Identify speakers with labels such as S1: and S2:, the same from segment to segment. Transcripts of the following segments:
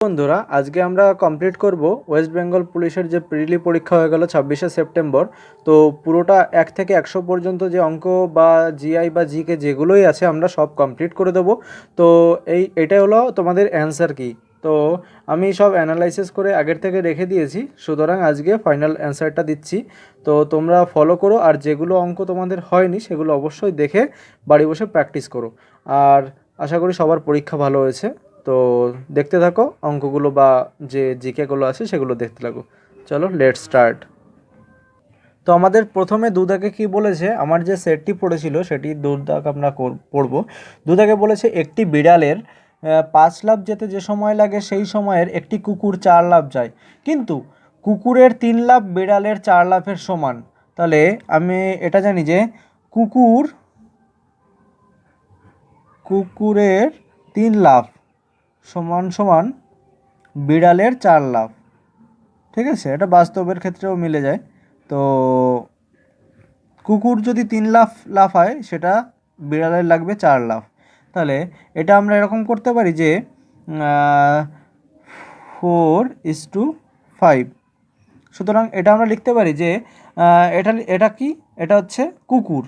S1: বন্ধুরা আজকে আমরা কমপ্লিট করব ওয়েস্ট বেঙ্গল পুলিশের যে প্রিলি পরীক্ষা হয়ে গেল 26শে সেপ্টেম্বর। তো পুরোটা 1 থেকে 100 পর্যন্ত যে অঙ্ক বা জিআই বা জিকে যেগুলোই আছে আমরা সব কমপ্লিট করে দেবো। তো এটাই হলো তোমাদের অ্যান্সার কি। তো আমি সব অ্যানালাইসিস করে আগের থেকে রেখে দিয়েছি, সুতরাং আজকে ফাইনাল অ্যান্সারটা দিচ্ছি। তো তোমরা ফলো করো, আর যেগুলো অঙ্ক তোমাদের হয়নি সেগুলো অবশ্যই দেখে বাড়ি বসে প্র্যাকটিস করো। আর আশা করি সবার পরীক্ষা ভালো হয়েছে। তো দেখতে থাকো অঙ্কগুলো বা যে জিকেগুলো আছে সেগুলো দেখতে থাকো। চলো লেট স্টার্ট। তো আমাদের প্রথমে দুদাকে কি বলেছে, আমার যে সেটটি পড়েছিল সেটি দুদাক আমরা পড়ব। দুদাকে বলেছে একটি বিড়ালের 5 লাফ যেতে যে সময় লাগে সেই সময়ের একটি কুকুর 4 লাফ যায়, কিন্তু কুকুরের 3 লাফ বিড়ালের 4 লাফের সমান। তাহলে আমি এটা জানি যে কুকুরের 3 লাফ সমান সমান বিড়ালের 4 লাফ। ঠিক আছে, এটা বাস্তবের ক্ষেত্রেও মিলে যায়। তো কুকুর যদি 3 লাফ লাফায় সেটা বিড়ালের লাগবে 4 লাফ। তাহলে এটা আমরা এরকম করতে পারি যে 4:5। সুতরাং এটা আমরা লিখতে পারি যে এটা কি, এটা হচ্ছে কুকুর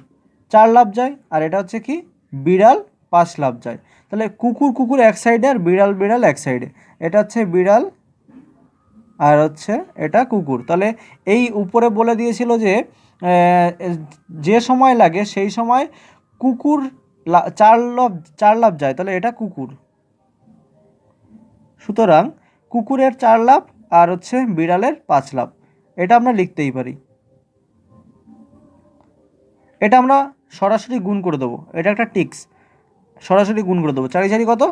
S1: 4 লাফ যায়, আর এটা হচ্ছে কি বিড়াল 5 লাফ যায়। তাহলে কুকুর এক সাইডে আর বিড়াল এক সাইডে। এটা হচ্ছে বিড়াল আর হচ্ছে এটা কুকুর। তাহলে এই উপরে বলে দিয়েছিল যে যে সময় লাগে সেই সময় কুকুর 4 লাফ যায়, তাহলে এটা কুকুর। সুতরাং কুকুরের 4 লাফ আর হচ্ছে বিড়ালের 5 লাফ, এটা আমরা লিখতেই পারি। এটা আমরা সরাসরি গুণ করে দেবো, এটা একটা টিক্স। সরাসরি গুণ করে দেবো। 4 4 কত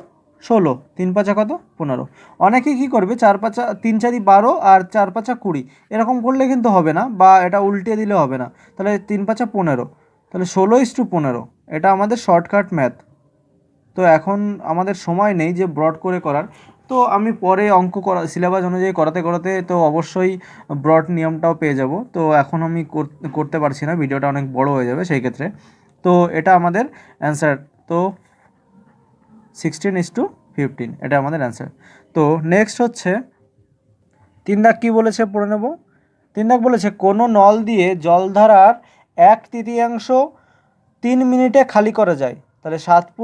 S1: 16, 3 5 কত 15। অনেকে কী করবে 4 5 3 4 12 আর 4 5 20, এরকম করলে কিন্তু হবে না, বা এটা উল্টে দিলে হবে না। তাহলে 3 5 15, তাহলে 16:15, এটা আমাদের শর্টকাট ম্যাথ। তো এখন আমাদের সময় নেই যে ব্রড করে করার। তো আমি পরে অঙ্ক করা সিলেবাস অনুযায়ী করাতে করাতে তো অবশ্যই ব্রড নিয়মটাও পেয়ে যাব। তো এখন আমি করতে পারছি না, ভিডিওটা অনেক বড় হয়ে যাবে সেই ক্ষেত্রে। তো এটা আমাদের অ্যান্সার। তো 16:15, এটা আমাদের অ্যান্সার। তো নেক্সট হচ্ছে 3 দাগ কী বলেছে পড়ে নেব। 3 দাগ বলেছে কোনো নল দিয়ে জলধারার 1/3 3 মিনিটে খালি করা যায়, তাহলে 7 ×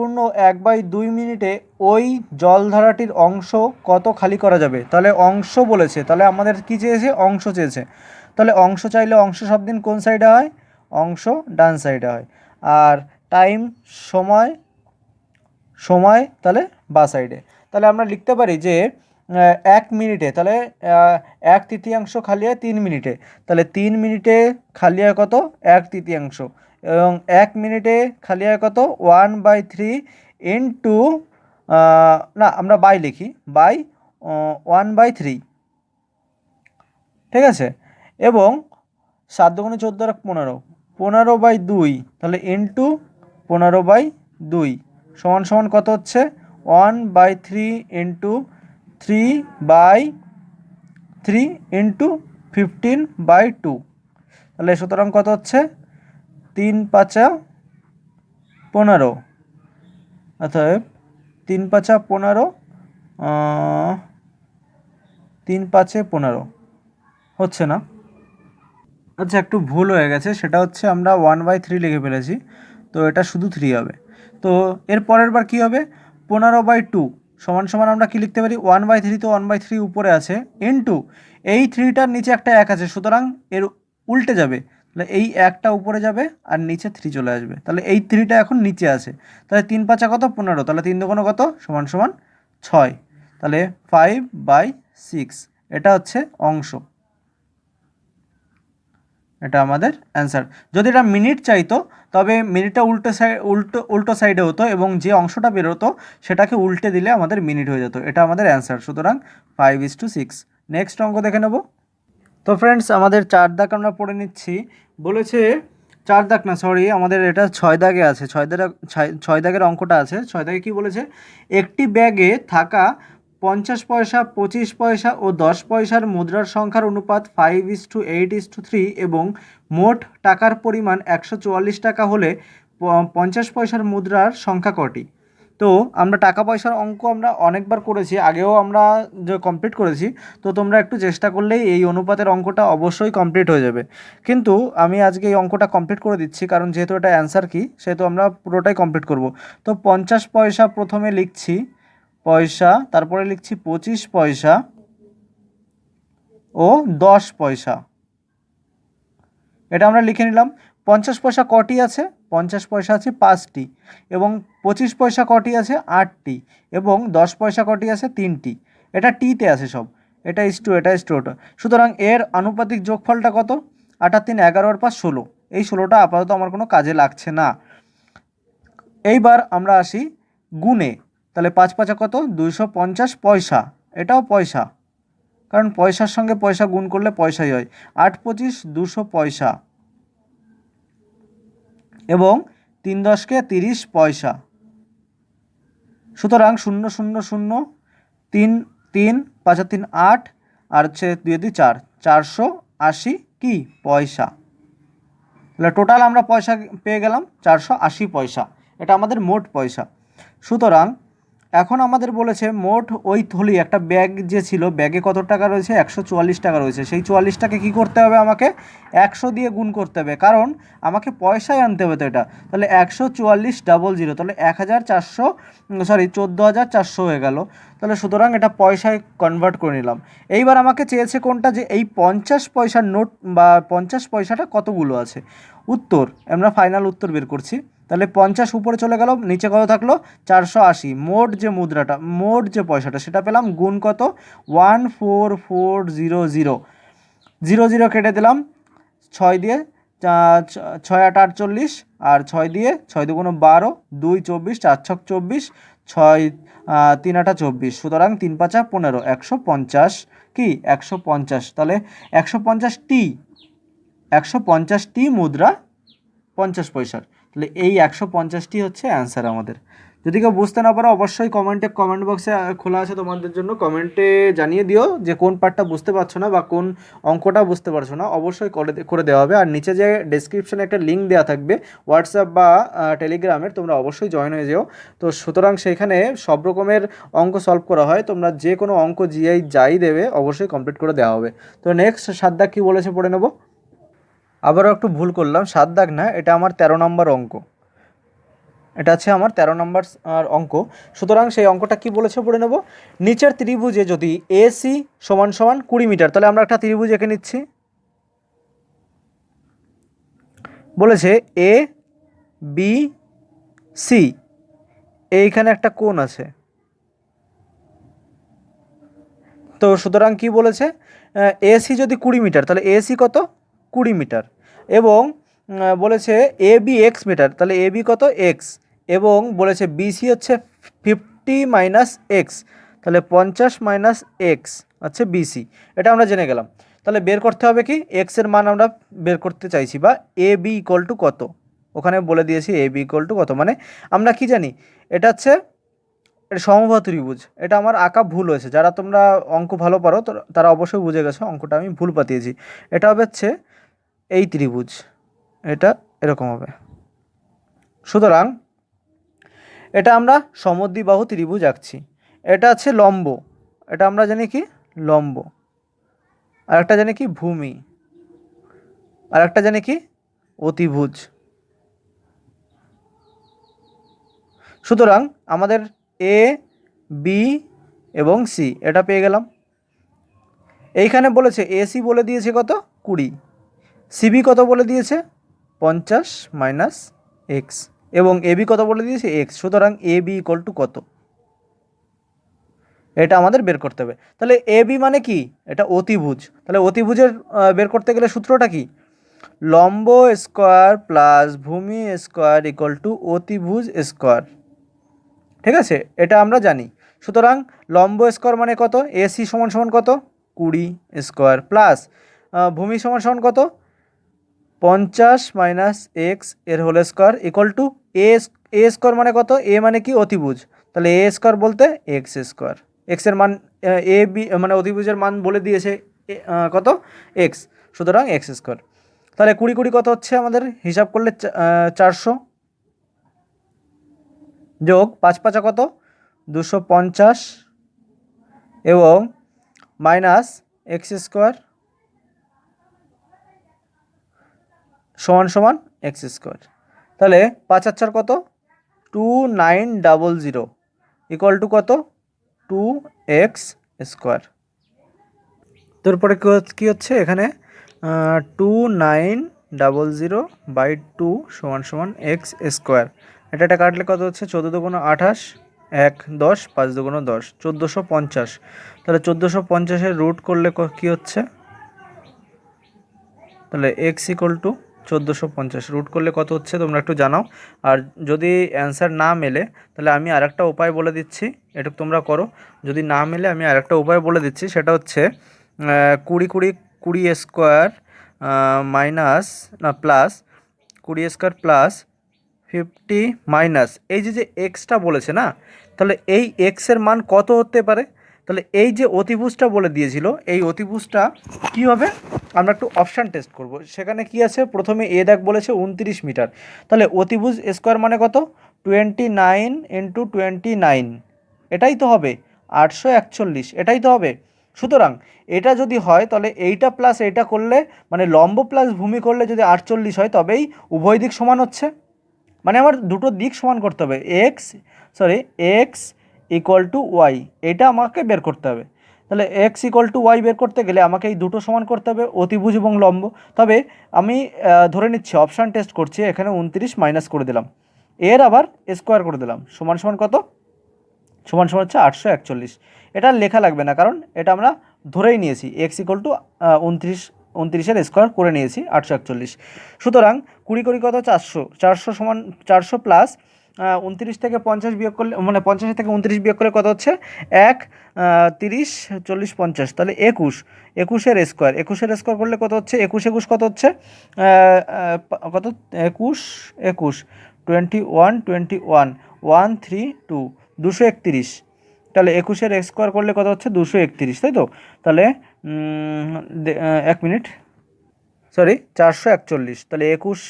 S1: 1/2 মিনিটে ওই জলধারাটির অংশ কত খালি করা যাবে। তাহলে অংশ বলেছে, তাহলে আমাদের কি চেয়েছে, অংশ চেয়েছে। তাহলে অংশ চাইলে অংশ সব দিন কোন সাইডে হয়, অংশ ডান সাইডে হয়। আর টাইম সময় তাহলে বা সাইডে। তাহলে আমরা লিখতে পারি যে 1 মিনিটে, তাহলে 1/3 খালি হয় 3 মিনিটে, তাহলে 3 মিনিটে খালি হয় কত 1/3, এবং 1 মিনিটে খালি হয় কত 1/3 ইন্টু, না আমরা বাই লিখি, বাই 1/3। ঠিক আছে, এবং 7 × 14 = 15, 15/2, তাহলে ইন্টু 15/2 সমান সমান কত হচ্ছে 1/3 ইন্টু 3/3 ইন্টু 15/2। তাহলে সুতরাং কত হচ্ছে 3 5 15, অতএব 3 5 15, 3 5 15 হচ্ছে না। আচ্ছা, একটু ভুল হয়ে গেছে, সেটা হচ্ছে আমরা 1/3 লিখে ফেলেছি, তো এটা শুধু 3 হবে। তো এর পরের বার কী হবে, 15/2 সমান সমান আমরা কী লিখতে পারি, 1/3, তো 1/3 উপরে আছে, ইন্টু এই 3টার নিচে একটা 1 আছে, সুতরাং এর উল্টে যাবে। তাহলে এই 1টা উপরে যাবে আর নিচে 3 চলে আসবে, তাহলে এই 3টা এখন নিচে আছে। তাহলে 3 5 কত 15, তাহলে 3 2 কত সমান সমান 6, তাহলে 5/6, এটা হচ্ছে অংশ। এটা আমাদের অ্যান্সার। যদি এটা মিনিট চাইতো তবে মিনিটটা উল্টো সাইডে হতো, এবং যে অংশটা বেরোতো সেটাকে উল্টে দিলে আমাদের মিনিট হয়ে যেত। এটা আমাদের অ্যান্সার, সুতরাং 5:6। নেক্সট অঙ্ক দেখে নেব। তো ফ্রেন্ডস, আমাদের 4 দাগ আমরা পড়ে নিচ্ছি। বলেছে 4 দাগ না, সরি, আমাদের এটা 6 দাগে আছে। 6 দাগের অঙ্কটা আছে। 6 দাগে কী বলেছে, একটি ব্যাগে থাকা 50 পয়সা, 25 পয়সা ও 10 পয়সার মুদ্রার সংখ্যার অনুপাত 5:8:3 এবং মোট টাকার পরিমাণ 144 টাকা হলে 50 পয়সার মুদ্রার সংখ্যা কটি। তো আমরা টাকা পয়সার অঙ্ক আমরা অনেকবার করেছি, আগেও আমরা যে কমপ্লিট করেছি। তো তোমরা একটু চেষ্টা করলেই এই অনুপাতের অঙ্কটা অবশ্যই কমপ্লিট হয়ে যাবে। কিন্তু আমি আজকে এই অঙ্কটা কমপ্লিট করে দিচ্ছি, কারণ যেহেতু এটা অ্যান্সার কি, সেহেতু আমরা পুরোটাই কমপ্লিট করব। তো 50 পয়সা প্রথমে লিখছি পয়সা, তারপরে লিখছি 25 পয়সা ও 10 পয়সা। এটা আমরা লিখে নিলাম। 50 পয়সা কটি আছে? 50 পয়সা আছে 5টি, এবং 25 পয়সা কটি আছে? 8টি, এবং 10 পয়সা কটি আছে? 3টি। এটা টিতে আছে সব, এটা ইস্টু এটা ইস্টু ওটা। সুতরাং এর আনুপাতিক যোগফলটা কত? 8 আর 3 11 আর 5 16। এই 16টা আপাতত আমার কোনো কাজে লাগছে না। এইবার আমরা আসি গুণে। তাহলে 5 5 কত? 250 পয়সা, এটাও পয়সা, কারণ পয়সার সঙ্গে পয়সা গুণ করলে পয়সাই হয়। 8 25 200 পয়সা, এবং 3 10 30 পয়সা। সুতরাং 0 0 0 3 3 5 আর 3 8, আর হচ্ছে 2 2 4, 480 কি পয়সা। তাহলে টোটাল আমরা পয়সা পেয়ে গেলাম 480 পয়সা। এটা আমাদের মোট পয়সা। সুতরাং এখন আমাদের বলেছে মোট ওই থলি, একটা ব্যাগ যে ছিল, ব্যাগে কত টাকা রয়েছে? 144 টাকা রয়েছে। সেই 44টাকে কী করতে হবে? আমাকে 100 দিয়ে গুণ করতে হবে, কারণ আমাকে পয়সায় আনতে হবে। তো এটা তাহলে 144 ডাবল জিরো, তাহলে 1400 14,400 হয়ে গেল। তাহলে সুতরাং এটা পয়সায় কনভার্ট করে নিলাম। এইবার আমাকে চেয়েছে কোনটা? যে এই 50 পয়সার নোট বা 50 পয়সাটা কতগুলো আছে। উত্তর আমরা ফাইনাল উত্তর বের করছি। তাহলে 50 উপরে চলে গেল, নিচে কত থাকলো? 480। মোট যে মুদ্রাটা, মোট যে পয়সাটা, সেটা পেলাম। গুণ কত? 14400। 00 কেটে দিলাম 6 দিয়ে, 6 8 48, আর 6 দিয়ে 6 2 12, 2 24, 4 6 24, 6 3 8 24। সুতরাং 3 5 15, 150 কি 150। তাহলে 150টি 150টি মুদ্রা 50 পয়সার। তাহলে এই 150টি হচ্ছে অ্যান্সার আমাদের। যদি কেউ বুঝতে না পারো, অবশ্যই কমেন্ট বক্সে খোলা আছে তোমাদের জন্য, কমেন্টে জানিয়ে দিও যে কোন পার্টটা বুঝতে পারছো না বা কোন অঙ্কটা বুঝতে পারছো না, অবশ্যই করে দেওয়া হবে। আর নিচে যে ডেসক্রিপশনে একটা লিঙ্ক দেওয়া থাকবে হোয়াটসঅ্যাপ বা টেলিগ্রামের, তোমরা অবশ্যই জয়েন হয়ে যেও। তো সুতরাং সেখানে সব রকমের অঙ্ক সলভ করা হয়, তোমরা যে কোনো অঙ্ক জিআই যাই দেবে অবশ্যই কমপ্লিট করে দেওয়া হবে। তো নেক্সট 7 দাগ কী বলেছে পড়ে নেব। আবারও একটু ভুল করলাম, 7 দাগ না, এটা আমার 13 নম্বর অঙ্ক। এটা আছে আমার 13 নম্বর অঙ্ক। সুতরাং সেই অঙ্কটা কি বলেছে পড়ে নেব। নিচের ত্রিভুজে যদি এসি সমান সমান 20 মিটার, তাহলে আমরা একটা ত্রিভুজ এঁকে নিচ্ছি। বলেছে এ বি সি, এইখানে একটা কোণ আছে। তো সুতরাং কি বলেছে, এসি যদি 20 মিটার, তাহলে এসি কত? 20 মিটার। এবং বলেছে এ বি এক্স মিটার, তাহলে এ বি কত? এক্স। এবং বলেছে বিসি হচ্ছে 50 মাইনাস এক্স, তাহলে 50 মাইনাস এক্স হচ্ছে বিসি। এটা আমরা জেনে গেলাম। তাহলে বের করতে হবে কি, এক্সের মান আমরা বের করতে চাইছি, বা এ বি ইকুয়াল টু কত। ওখানে বলে দিয়েছি এ বি ইকুয়াল টু কত, মানে আমরা কি জানি, এটা হচ্ছে এটা সমবাহু ত্রিভুজ। এটা আমার আঁকা ভুল হয়েছে, যারা তোমরা অঙ্ক ভালো পারো তো তারা অবশ্যই বুঝে গেছো অঙ্কটা আমি ভুল পাতিয়েছি। এটা হবে হচ্ছে এই ত্রিভুজ, এটা এরকম হবে। সুতরাং এটা আমরা সমদ্বিবাহু ত্রিভুজ আঁকছি। এটা আছে লম্ব, এটা আমরা জানি কি লম্ব। আর একটা জানি কি ভূমি, আর একটা জানি কি অতিভুজ। সুতরাং আমাদের এ বি এবং সি এটা পেয়ে গেলাম। এইখানে বলেছে এসি বলে দিয়েছে কত? 20, সিবি কত বলে দিয়েছে? 50 মাইনাস এক্স, এবং এবি কত বলে দিয়েছে? এক্স। সুতরাং এ বি ইকুয়াল টু কত, এটা আমাদের বের করতে হবে। তাহলে এ বি মানে কি? এটা অতিভুজ। তাহলে অতিভুজের বের করতে গেলে সূত্রটা কি? লম্ব স্কোয়ার প্লাস ভূমি স্কোয়ার ইকুয়াল টু অতিভুজ স্কোয়ার। ঠিক আছে, এটা আমরা জানি। সুতরাং লম্ব স্কোয়ার মানে কত? এসি সমান সমান কত? 20 স্কোয়ার, প্লাস ভূমি সমান সমান কত? 50 মাইনাস এক্স এর whole square equal to a square মানে কত? এ মানে কি অতিভুজ, তাহলে এ স্কোয়ার বলতে এক্স স্কোয়ার। এক্সের মান এ বি মানে অতিভুজের মান বলে দিয়েছে কত? এক্স। সুতরাং এক্স স্কোয়ার। তাহলে 20 20 কত হচ্ছে আমাদের হিসাব করলে? 400। যোগ 5 5 কত 250 এবং মাইনাস এক্স স্কোয়ার সমান সমান এক্স স্কোয়ার। তাহলে 5 আর 4 কত 2900 ইকুয়াল টু কত 2x স্কোয়ার। তারপরে কী হচ্ছে এখানে 2900 বাই 2 সমান সমান এক্স স্কোয়ার। এটা কাটলে কত হচ্ছে 14 দুগুণ 28, 1 10, 5 দুগুণ 10, 1450। তাহলে 1450-এর রুট করলে কী হচ্ছে, তাহলে এক্স ইকুয়াল টু 1450 রুট করলে কত হচ্ছে তোমরা একটু জানাও। আর যদি অ্যান্সার না মেলে তাহলে আমি আরেকটা উপায় বলে দিচ্ছি, এটুকু তোমরা করো। যদি না মেলে আমি আরেকটা উপায় বলে দিচ্ছি, সেটা হচ্ছে 20 স্কোয়ার মাইনাস না প্লাস 20 স্কোয়ার প্লাস 50 মাইনাস এই যে এক্সটা বলেছে না, তাহলে এই এক্সের মান কত হতে পারে। তাহলে এই যে অতিভুজটা বলে দিয়েছিল, এই অতিভুজটা কী হবে আমরা একটু অপশান টেস্ট করব। সেখানে কি আছে, প্রথমে এ দাগ বলেছে 29 মিটার, তাহলে অতিভুজ স্কোয়ার মানে কত 29 ইন্টু 29, এটাই তো হবে 841, এটাই তো হবে। সুতরাং এটা যদি হয় তাহলে এইটা প্লাস এইটা করলে মানে লম্ব প্লাস ভূমি করলে যদি 48 হয় তবেই উভয় দিক সমান হচ্ছে, মানে আমার দুটো দিক সমান করতে হবে। এক্স ইকুয়াল টু ওয়াই, এটা আমাকে বের করতে হবে। তাহলে এক্স ইকুয়াল টু ওয়াই বের করতে গেলে আমাকে এই দুটো সমান করতে হবে, অতিভুজ এবং লম্ব। তবে আমি ধরে নিচ্ছি অপশান টেস্ট করছি, এখানে 29 মাইনাস করে দিলাম, এর আবার স্কোয়ার করে দিলাম, সমান সমান কত সমান সমান হচ্ছে 841। এটা লেখা লাগবে না, কারণ এটা আমরা ধরেই নিয়েছি এক্স ইকুয়াল টু 29 স্কোয়ার করে নিয়েছি 841। সুতরাং 20 কত 400 সমান 400 প্লাস 29 থেকে 50 বিয়োগ করলে মানে 50 থেকে 29 বিয়োগ করলে কত হচ্ছে 1 30 40 50, তাহলে 21 স্কোয়ার করলে কত হচ্ছে 21 কত হচ্ছে কত 21 21 132 231। তাহলে 21 স্কোয়ার করলে কত হচ্ছে 231, তাই তো। তাহলে 1 মিনিট, সরি 441, তাহলে 21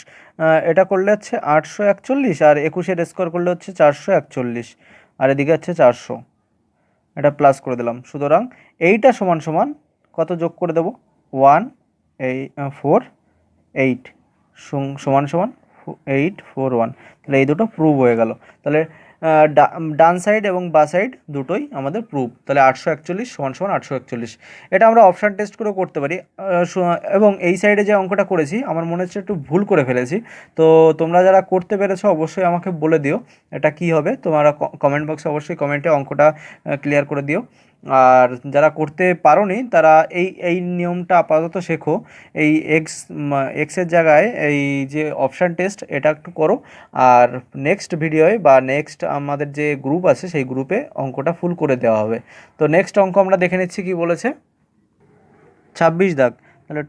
S1: এটা করলে হচ্ছে 841, আর 21 স্কোয়ার করলে হচ্ছে 441, আর এদিকে হচ্ছে 400, এটা প্লাস করে দিলাম। সুতরাং এইটা সমান সমান কত যোগ করে দেবো 148 সমান সমান 841, তাহলে এই দুটো প্রুভ হয়ে গেল। তাহলে ডান সাইড এবং বা সাইড দুটোই আমাদের প্রুভ। তাহলে 841 সমান সমান 841, এটা আমরা অপশান টেস্ট করেও করতে পারি। এবং এই সাইডে যে অঙ্কটা করেছি আমার মনে হচ্ছে একটু ভুল করে ফেলেছি, তো তোমরা যারা করতে পেরেছো অবশ্যই আমাকে বলে দিও এটা কি হবে। তোমরা কমেন্ট বক্সে অবশ্যই কমেন্টে অঙ্কটা ক্লিয়ার করে দিও। আর যারা করতে পারোনি তারা এই নিয়মটা আপাতত শেখো, এই এক্সের জায়গায় এই যে অপশান টেস্ট এটা একটু করো, আর নেক্সট ভিডিওয় বা নেক্সট আমাদের যে গ্রুপ আছে সেই গ্রুপে অঙ্কটা ফুল করে দেওয়া হবে। তো নেক্সট অঙ্ক আমরা দেখে নিচ্ছি কি বলেছে। 26 দাগ, তাহলে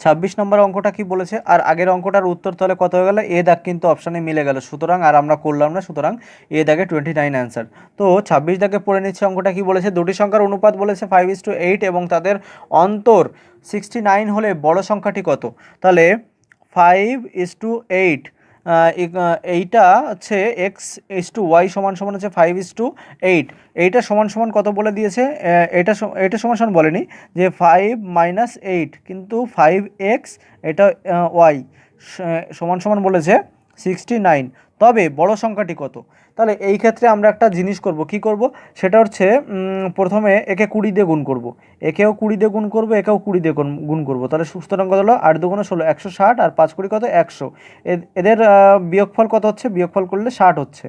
S1: 26 নম্বর অঙ্কটা কি বলেছে, আর আগের অঙ্কটার উত্তর তাহলে কত হয়ে গেল, এ দাগ কিন্তু অপশানে মিলে গেল, সুতরাং আর আমরা করলাম না, সুতরাং এ দাগে 29 অ্যান্সার। তো 26 দাগে পড়ে নিচ্ছে অঙ্কটা কি বলেছে, দুটি সংখ্যার অনুপাত বলেছে 5:8 এবং তাদের অন্তর 69 হলে বড় সংখ্যাটি কত। তাহলে 5:8, এইটা হচ্ছে x:y সমান সমান হচ্ছে 5:8, এইটা সমান সমান কত বলে দিয়েছে, এটা সমান সমান বলেনি, যে 5 মাইনাস 8, কিন্তু 5x এটা y সমান সমান বলেছে 69, তবে বড় সংখ্যাটি কত। তাহলে এই ক্ষেত্রে আমরা একটা জিনিস করব, কি করব সেটা হচ্ছে প্রথমে একে 20 দিয়ে গুণ করব, একেও 20 দিয়ে গুণ করব, একেও 20 দিয়ে গুণ করব। তাহলে সুতরাং কত হলো 8 দুগুণ 16, 160, আর 5 20 কত 100, এদের বিয়োগফল কত হচ্ছে, বিয়োগফল করলে 60 হচ্ছে।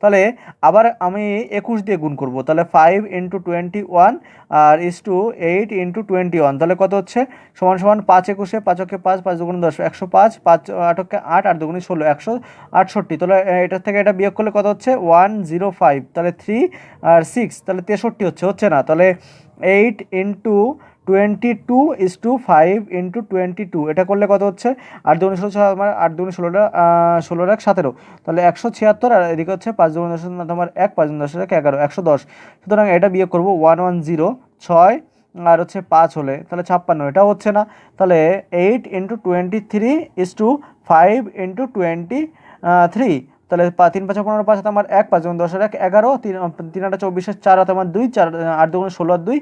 S1: তাহলে আবার আমি 21 দিয়ে গুণ করব, তাহলে 5 ইন্টু 21 আর 8 ইন্টু 21, তাহলে কত হচ্ছে সমান সমান 5 21, 5 একে 5, 5 দুগুণ 10, 105, 5 8 একে 8, 8 দুগুণ 16, 168। তাহলে এটার থেকে এটা বিয়োগ করলে কত হচ্ছে 105, তাহলে 3 আর 6, তাহলে 63 হচ্ছে না। তাহলে 8 ইন্টু 22:5 ইন্টু 22, এটা করলে কত হচ্ছে 8 দুগুণ 16, আমার 8 দুগুণ 16টা 16 এক 17, তাহলে 176, আর এদিকে হচ্ছে 5 দুগুণ 10 তোমার 1, 5 দুগুণ 10 11, 110। সুতরাং এটা বিয়োগ করবো 110, 6 আর হচ্ছে 5 হলে তাহলে 56, এটাও হচ্ছে না। তাহলে 8 ইন্টু 23:5 ইন্টু 23, তাহলে 3 5 15 5 হাতে আমার 1, 5 × 10 1 11, 3 8 24, 4 হাতে আমার 2, 4 8 2 16 আর 2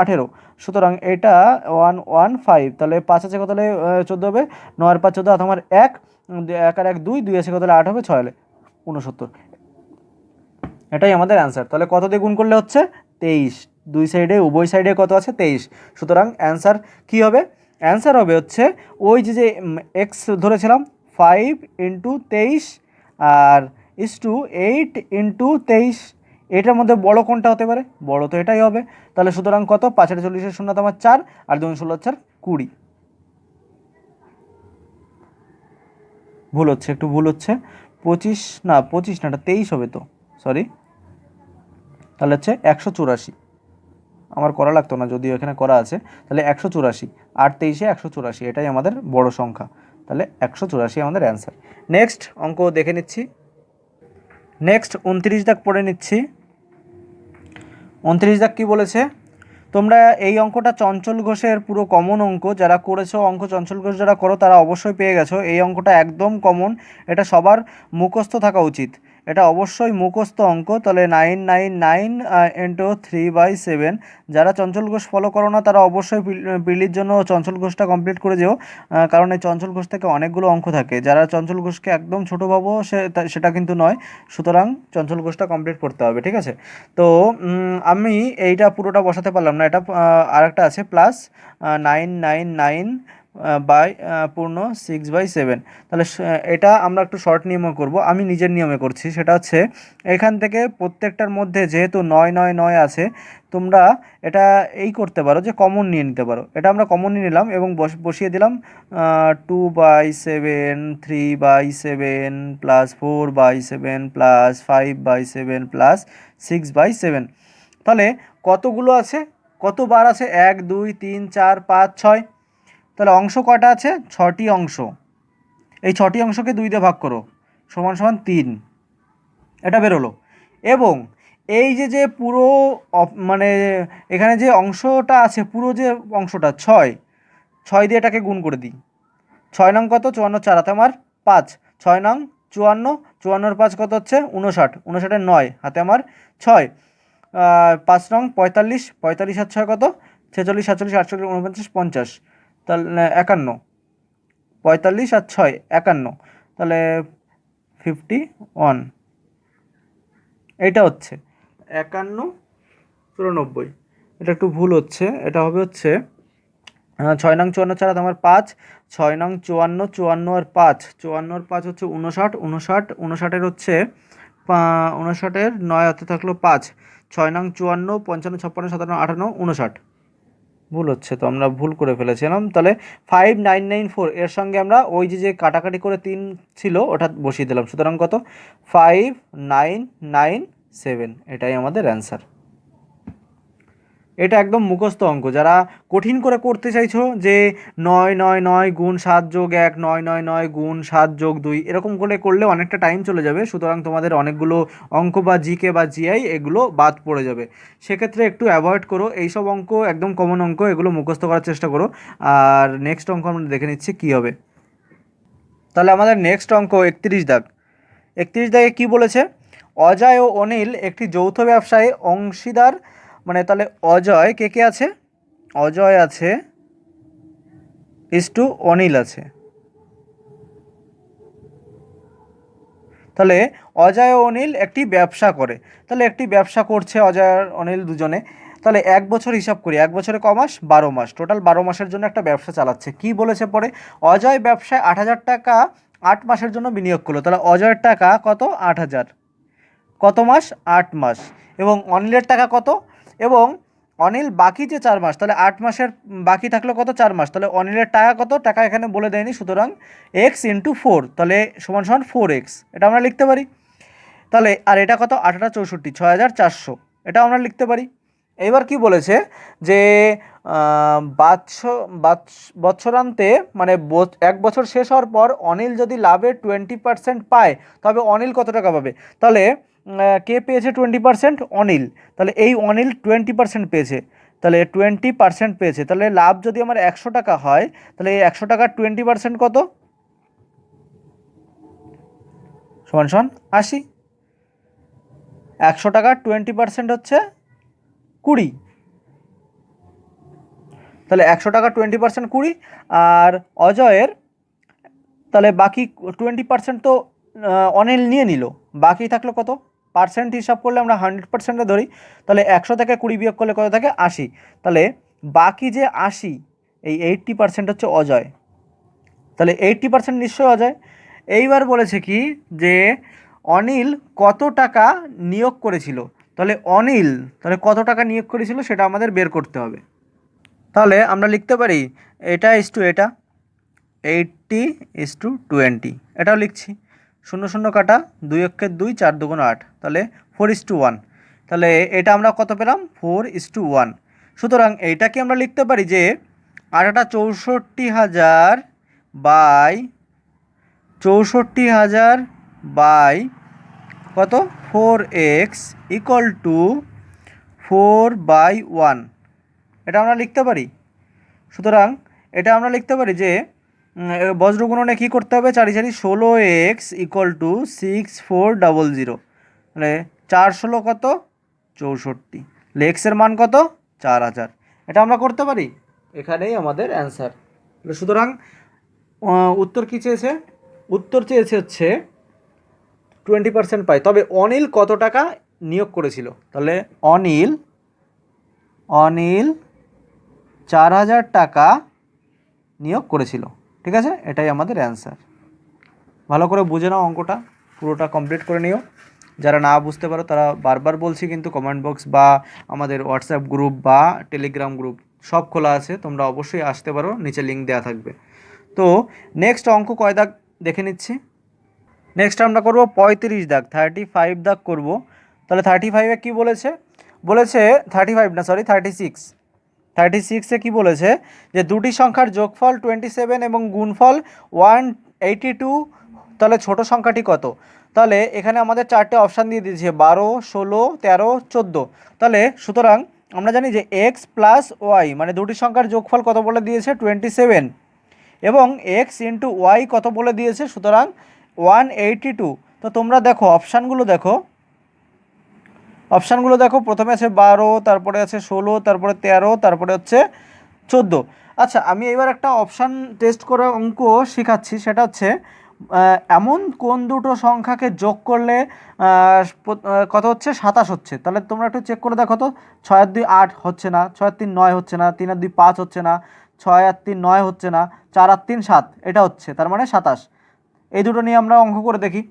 S1: 18। সুতরাং এটা 115। তাহলে 5 আছে কত হলে 14 হবে, 9 আর 5 14 হাতে আমার 1, 1 আর 1 2, 2 আছে কত হলে 8 হবে, 6 হলে 69। এটাই আমাদের অ্যান্সার। তাহলে কত দিয়ে গুণ করলে হচ্ছে 23, দুই সাইডে উভয় সাইডে কত আছে 23। সুতরাং অ্যান্সার কী হবে? অ্যান্সার হবে হচ্ছে ওই যে এক্স ধরেছিলাম 5 × 23 আর = 8 × 23, এটার মধ্যে বড় কোনটা হতে পারে? বড় তো এটাই হবে। তাহলে সুতরাং কত, 5 আর 40 শূন্য তোমার 4 আর 2 16 4 20। ভুল হচ্ছে, একটু ভুল হচ্ছে, 25 না, 25 না, এটা 23 হবে তো, সরি। তাহলে হচ্ছে 184, আমার করা লাগতো না যদিও এখানে করা আছে। তাহলে 184, 8 23 184, এটাই আমাদের বড় সংখ্যা। তাহলে 184 আমাদের অ্যান্সার। নেক্সট অঙ্ক দেখে নিচ্ছি। নেক্সট 29 দাগ পড়ে নিচ্ছি। 29 দাগ কী বলেছে? তোমরা এই অঙ্কটা চঞ্চল ঘোষের পুরো কমন অঙ্ক, যারা করেছো অঙ্ক চঞ্চল ঘোষ যারা করো তারা অবশ্যই পেয়ে গেছো। এই অঙ্কটা একদম কমন, এটা সবার মুখস্থ থাকা উচিত, এটা অবশ্যই মুখস্থ অঙ্ক। তাহলে 999 × 3/7। যারা চঞ্চল ঘোষ ফলো করো না তারা অবশ্যই পিলির জন্য চঞ্চল ঘোষটা কমপ্লিট করে যেও, কারণ এই চঞ্চল ঘোষ থেকে অনেকগুলো অঙ্ক থাকে। যারা চঞ্চল ঘোষকে একদম ছোটো ভাবো সেটা কিন্তু নয়। সুতরাং চঞ্চল ঘোষটা কমপ্লিট করতে হবে, ঠিক আছে? তো আমি এইটা পুরোটা বসাতে পারলাম না, এটা আরেকটা আছে প্লাস 999 বাই পূর্ণ 6/7। তাহলে এটা আমরা একটু শর্ট নিয়মে করব, আমি নিজের নিয়মে করছি। সেটা হচ্ছে এখান থেকে প্রত্যেকটার মধ্যে যেহেতু 999 আছে, তোমরা এটা এই করতে পারো যে কমন নিয়ে নিতে পারো। এটা আমরা কমন নিয়ে নিলাম এবং বসিয়ে দিলাম 2/7, 3/7 প্লাস 4/7 প্লাস 5/7 প্লাস 6/7। তাহলে কতগুলো আছে, কতবার আছে? 1 2 3 4 5 6। তাহলে অংশ কয়টা আছে? 6টি অংশ। এই 6টি অংশকে 2 দিয়ে ভাগ করো, সমান সমান 3। এটা বেরোলো। এবং এই যে পুরো মানে এখানে যে অংশটা আছে, পুরো যে অংশটা 6 দিয়ে এটাকে গুণ করে দিই। 6 নং কত? 54, 4 হাতে আমার 5, 6 নং 54, 54 5 কত হচ্ছে? 59, 59 9 হাতে আমার 6, 5 নং 45, 45 আর 6 কত? 46, 47, 48, 49, 50। তাহলে 51, 45 আর 6 51, তাহলে 51। এইটা হচ্ছে 51 94। এটা একটু ভুল হচ্ছে, এটা হবে হচ্ছে 6 নং 54, 4 আমার 5, 6 নং 54, 54 আর 5, 54 আর 5 হচ্ছে 59, 59, 59 হচ্ছে 59 9 হাতে থাকলো 5, 6 নং 54, 55, 56, 57, 58, 59। ভুল হচ্ছে তো, আমরা ভুল করে ফেলেছিলাম। তাহলে 5994 এর সঙ্গে আমরা ওই যে কাটাকাটি করে 3 ছিল ওটা বসিয়ে দিলাম। সুতরাং কত? 5997, এটাই আমাদের অ্যান্সার। এটা একদম মুখস্থ অঙ্ক। যারা কঠিন করে করতে চাইছো যে 999 গুণ 7 যোগ 1, 999 গুণ 7 যোগ 2, এরকম করে করলে অনেকটা টাইম চলে যাবে। সুতরাং তোমাদের অনেকগুলো অঙ্ক বা জিকে বা জিআই এগুলো বাদ পড়ে যাবে। সেক্ষেত্রে একটু অ্যাভয়েড করো এইসব অঙ্ক, একদম কমন অঙ্ক, এগুলো মুখস্থ করার চেষ্টা করো। আর নেক্সট অঙ্ক আমরা দেখে নিচ্ছি কী হবে। তাহলে আমাদের নেক্সট অঙ্ক 31 দাগ। 31 দাগে কী বলেছে? অজয় ও অনিল একটি যৌথ ব্যবসায় অংশীদার। মানে তাহলে অজয় কে আছে? অজয় আছে = অনিল আছে। তাহলে অজয় ও অনিল একটি ব্যবসা করে। তাহলে একটি ব্যবসা করছে অজয় আর অনিল দুজনে। তাহলে 1 বছর হিসাব করি, 1 বছরে ক মাস? 12 মাস। টোটাল 12 মাসের জন্য একটা ব্যবসা চালাচ্ছে। কি বলেছে পরে? অজয় ব্যবসায় 8,000 টাকা 8 মাসের জন্য বিনিয়োগ করলো। তাহলে অজয়ের টাকা কত? 8,000। কত মাস? 8 মাস। এবং অনিলের টাকা কত? এবং অনিল বাকি যে 4 মাস, তাহলে 8 মাসের বাকি থাকলো কত? 4 মাস। তাহলে অনিলের টাকা কত? টাকা এখানে বলে দেয়নি, সুতরাং x × 4, তাহলে সমান সমান 4x, এটা আমরা লিখতে পারি। তাহলে আর এটা কত? 8 64, 6,400, এটা আমরা লিখতে পারি। এবার কি বলেছে যে বৎসরান্তে মানে 1 বছর শেষ হওয়ার পর অনিল যদি লাভে 20% পায়, তবে অনিল কত টাকা পাবে? তাহলে কে পেয়েছে 20%? অনিল। তাহলে এই অনিল 20% পেয়েছে, তাহলে 20% পেয়েছে। তাহলে লাভ যদি আমার 100 টাকা হয়, তাহলে এই 100 টাকার 20% কত? সমান সমান 80। 100 টাকার 20% হচ্ছে 20। তাহলে 100 টাকা 20% 20, আর অজয়ের তাহলে বাকি 20% তো অনিল নিয়ে নিল, বাকি থাকলো কত? পার্সেন্ট হিসাব করলে আমরা 100%-এ ধরি, তাহলে 100 থেকে 20 বিয়োগ করলে কত থাকে? 80। তাহলে বাকি যে 80, এই 80% হচ্ছে অজয়। তাহলে 80% নিশ্চয়ই অজয়। এইবার বলেছে কি যে অনিল কত টাকা নিয়োগ করেছিল, তাহলে অনিল তাহলে কত টাকা নিয়োগ করেছিল সেটা আমাদের বের করতে হবে। তাহলে আমরা লিখতে পারি এটা ইস টু এটা, 80:20, এটাও লিখছি। 0 0 কাটা, 2 অক্ষে 2, 4 2 8, তাহলে 4:1। তাহলে এটা আমরা কত পেলাম? 4:1। সুতরাং এইটাকে আমরা লিখতে পারি যে 64,000 বাই 64,000 বাই কত? 4x ইকুয়াল টু 4/1, এটা আমরা লিখতে পারি। সুতরাং এটা আমরা লিখতে পারি যে বজ্রগুণনে কী করতে হবে? 4 4 16x ইকুয়াল টু 6400। তাহলে 4 16 কত? 64। এক্সের মান কত? 4000। এটা আমরা করতে পারি, এখানেই আমাদের অ্যান্সার। সুতরাং উত্তর কী চেয়েছে? উত্তর চেয়েছে হচ্ছে 20% পাই। তবে অনিল কত টাকা নিয়োগ করেছিল? তাহলে অনিল 4000 টাকা নিয়োগ করেছিল। ঠিক আছে, এটাই আমাদের অ্যান্সার। ভালো করে বুঝে নাও, অঙ্কটা পুরোটা কমপ্লিট করে নিও। যারা না বুঝতে পারো তারা বারবার বলছি কিন্তু কমেন্ট বক্স বা আমাদের হোয়াটসঅ্যাপ গ্রুপ বা টেলিগ্রাম গ্রুপ সব খোলা আছে, তোমরা অবশ্যই আসতে পারো, নিচে লিঙ্ক দেওয়া থাকবে। তো নেক্সট অঙ্ক কয় দাগ দেখে নিচ্ছি। নেক্সট আমরা করব 35 দাগ, 35 দাগ করব। তাহলে 35-এ কী বলেছে? বলেছে 35 না, সরি 36। 36-এ কী বলেছে? যে দুটি সংখ্যার যোগফল 27 এবং গুণফল 182, তাহলে ছোট সংখ্যাটি কত? তাহলে এখানে আমাদের চারটে অপশান দিয়ে দিয়েছে, 12, 16, 13, 14। তাহলে সুতরাং আমরা জানি যে এক্স প্লাস ওয়াই মানে দুটি সংখ্যার যোগফল কত বলে দিয়েছে? 27, এবং এক্স ইন্টু ওয়াই কত বলে দিয়েছে? সুতরাং 182। তো তোমরা দেখো অপশানগুলো দেখো, প্রথমে আছে 12, তারপরে আছে 16, তারপরে 13, তারপরে হচ্ছে 14। আচ্ছা, আমি এবার একটা অপশান টেস্ট করা অঙ্ক শেখাচ্ছি, সেটা হচ্ছে এমন কোন দুটো সংখ্যাকে যোগ করলে কত হচ্ছে? 27 হচ্ছে। তাহলে তোমরা একটু চেক করে দেখো তো। 6 আর 2 8 হচ্ছে না, 6 আর 3 9 হচ্ছে না, 3 আর 2 5 হচ্ছে না, 6 আর 3 9 হচ্ছে না, 4 আর 3 7, এটা হচ্ছে, তার মানে 27। এই দুটো নিয়ে আমরা অঙ্ক করে দেখি।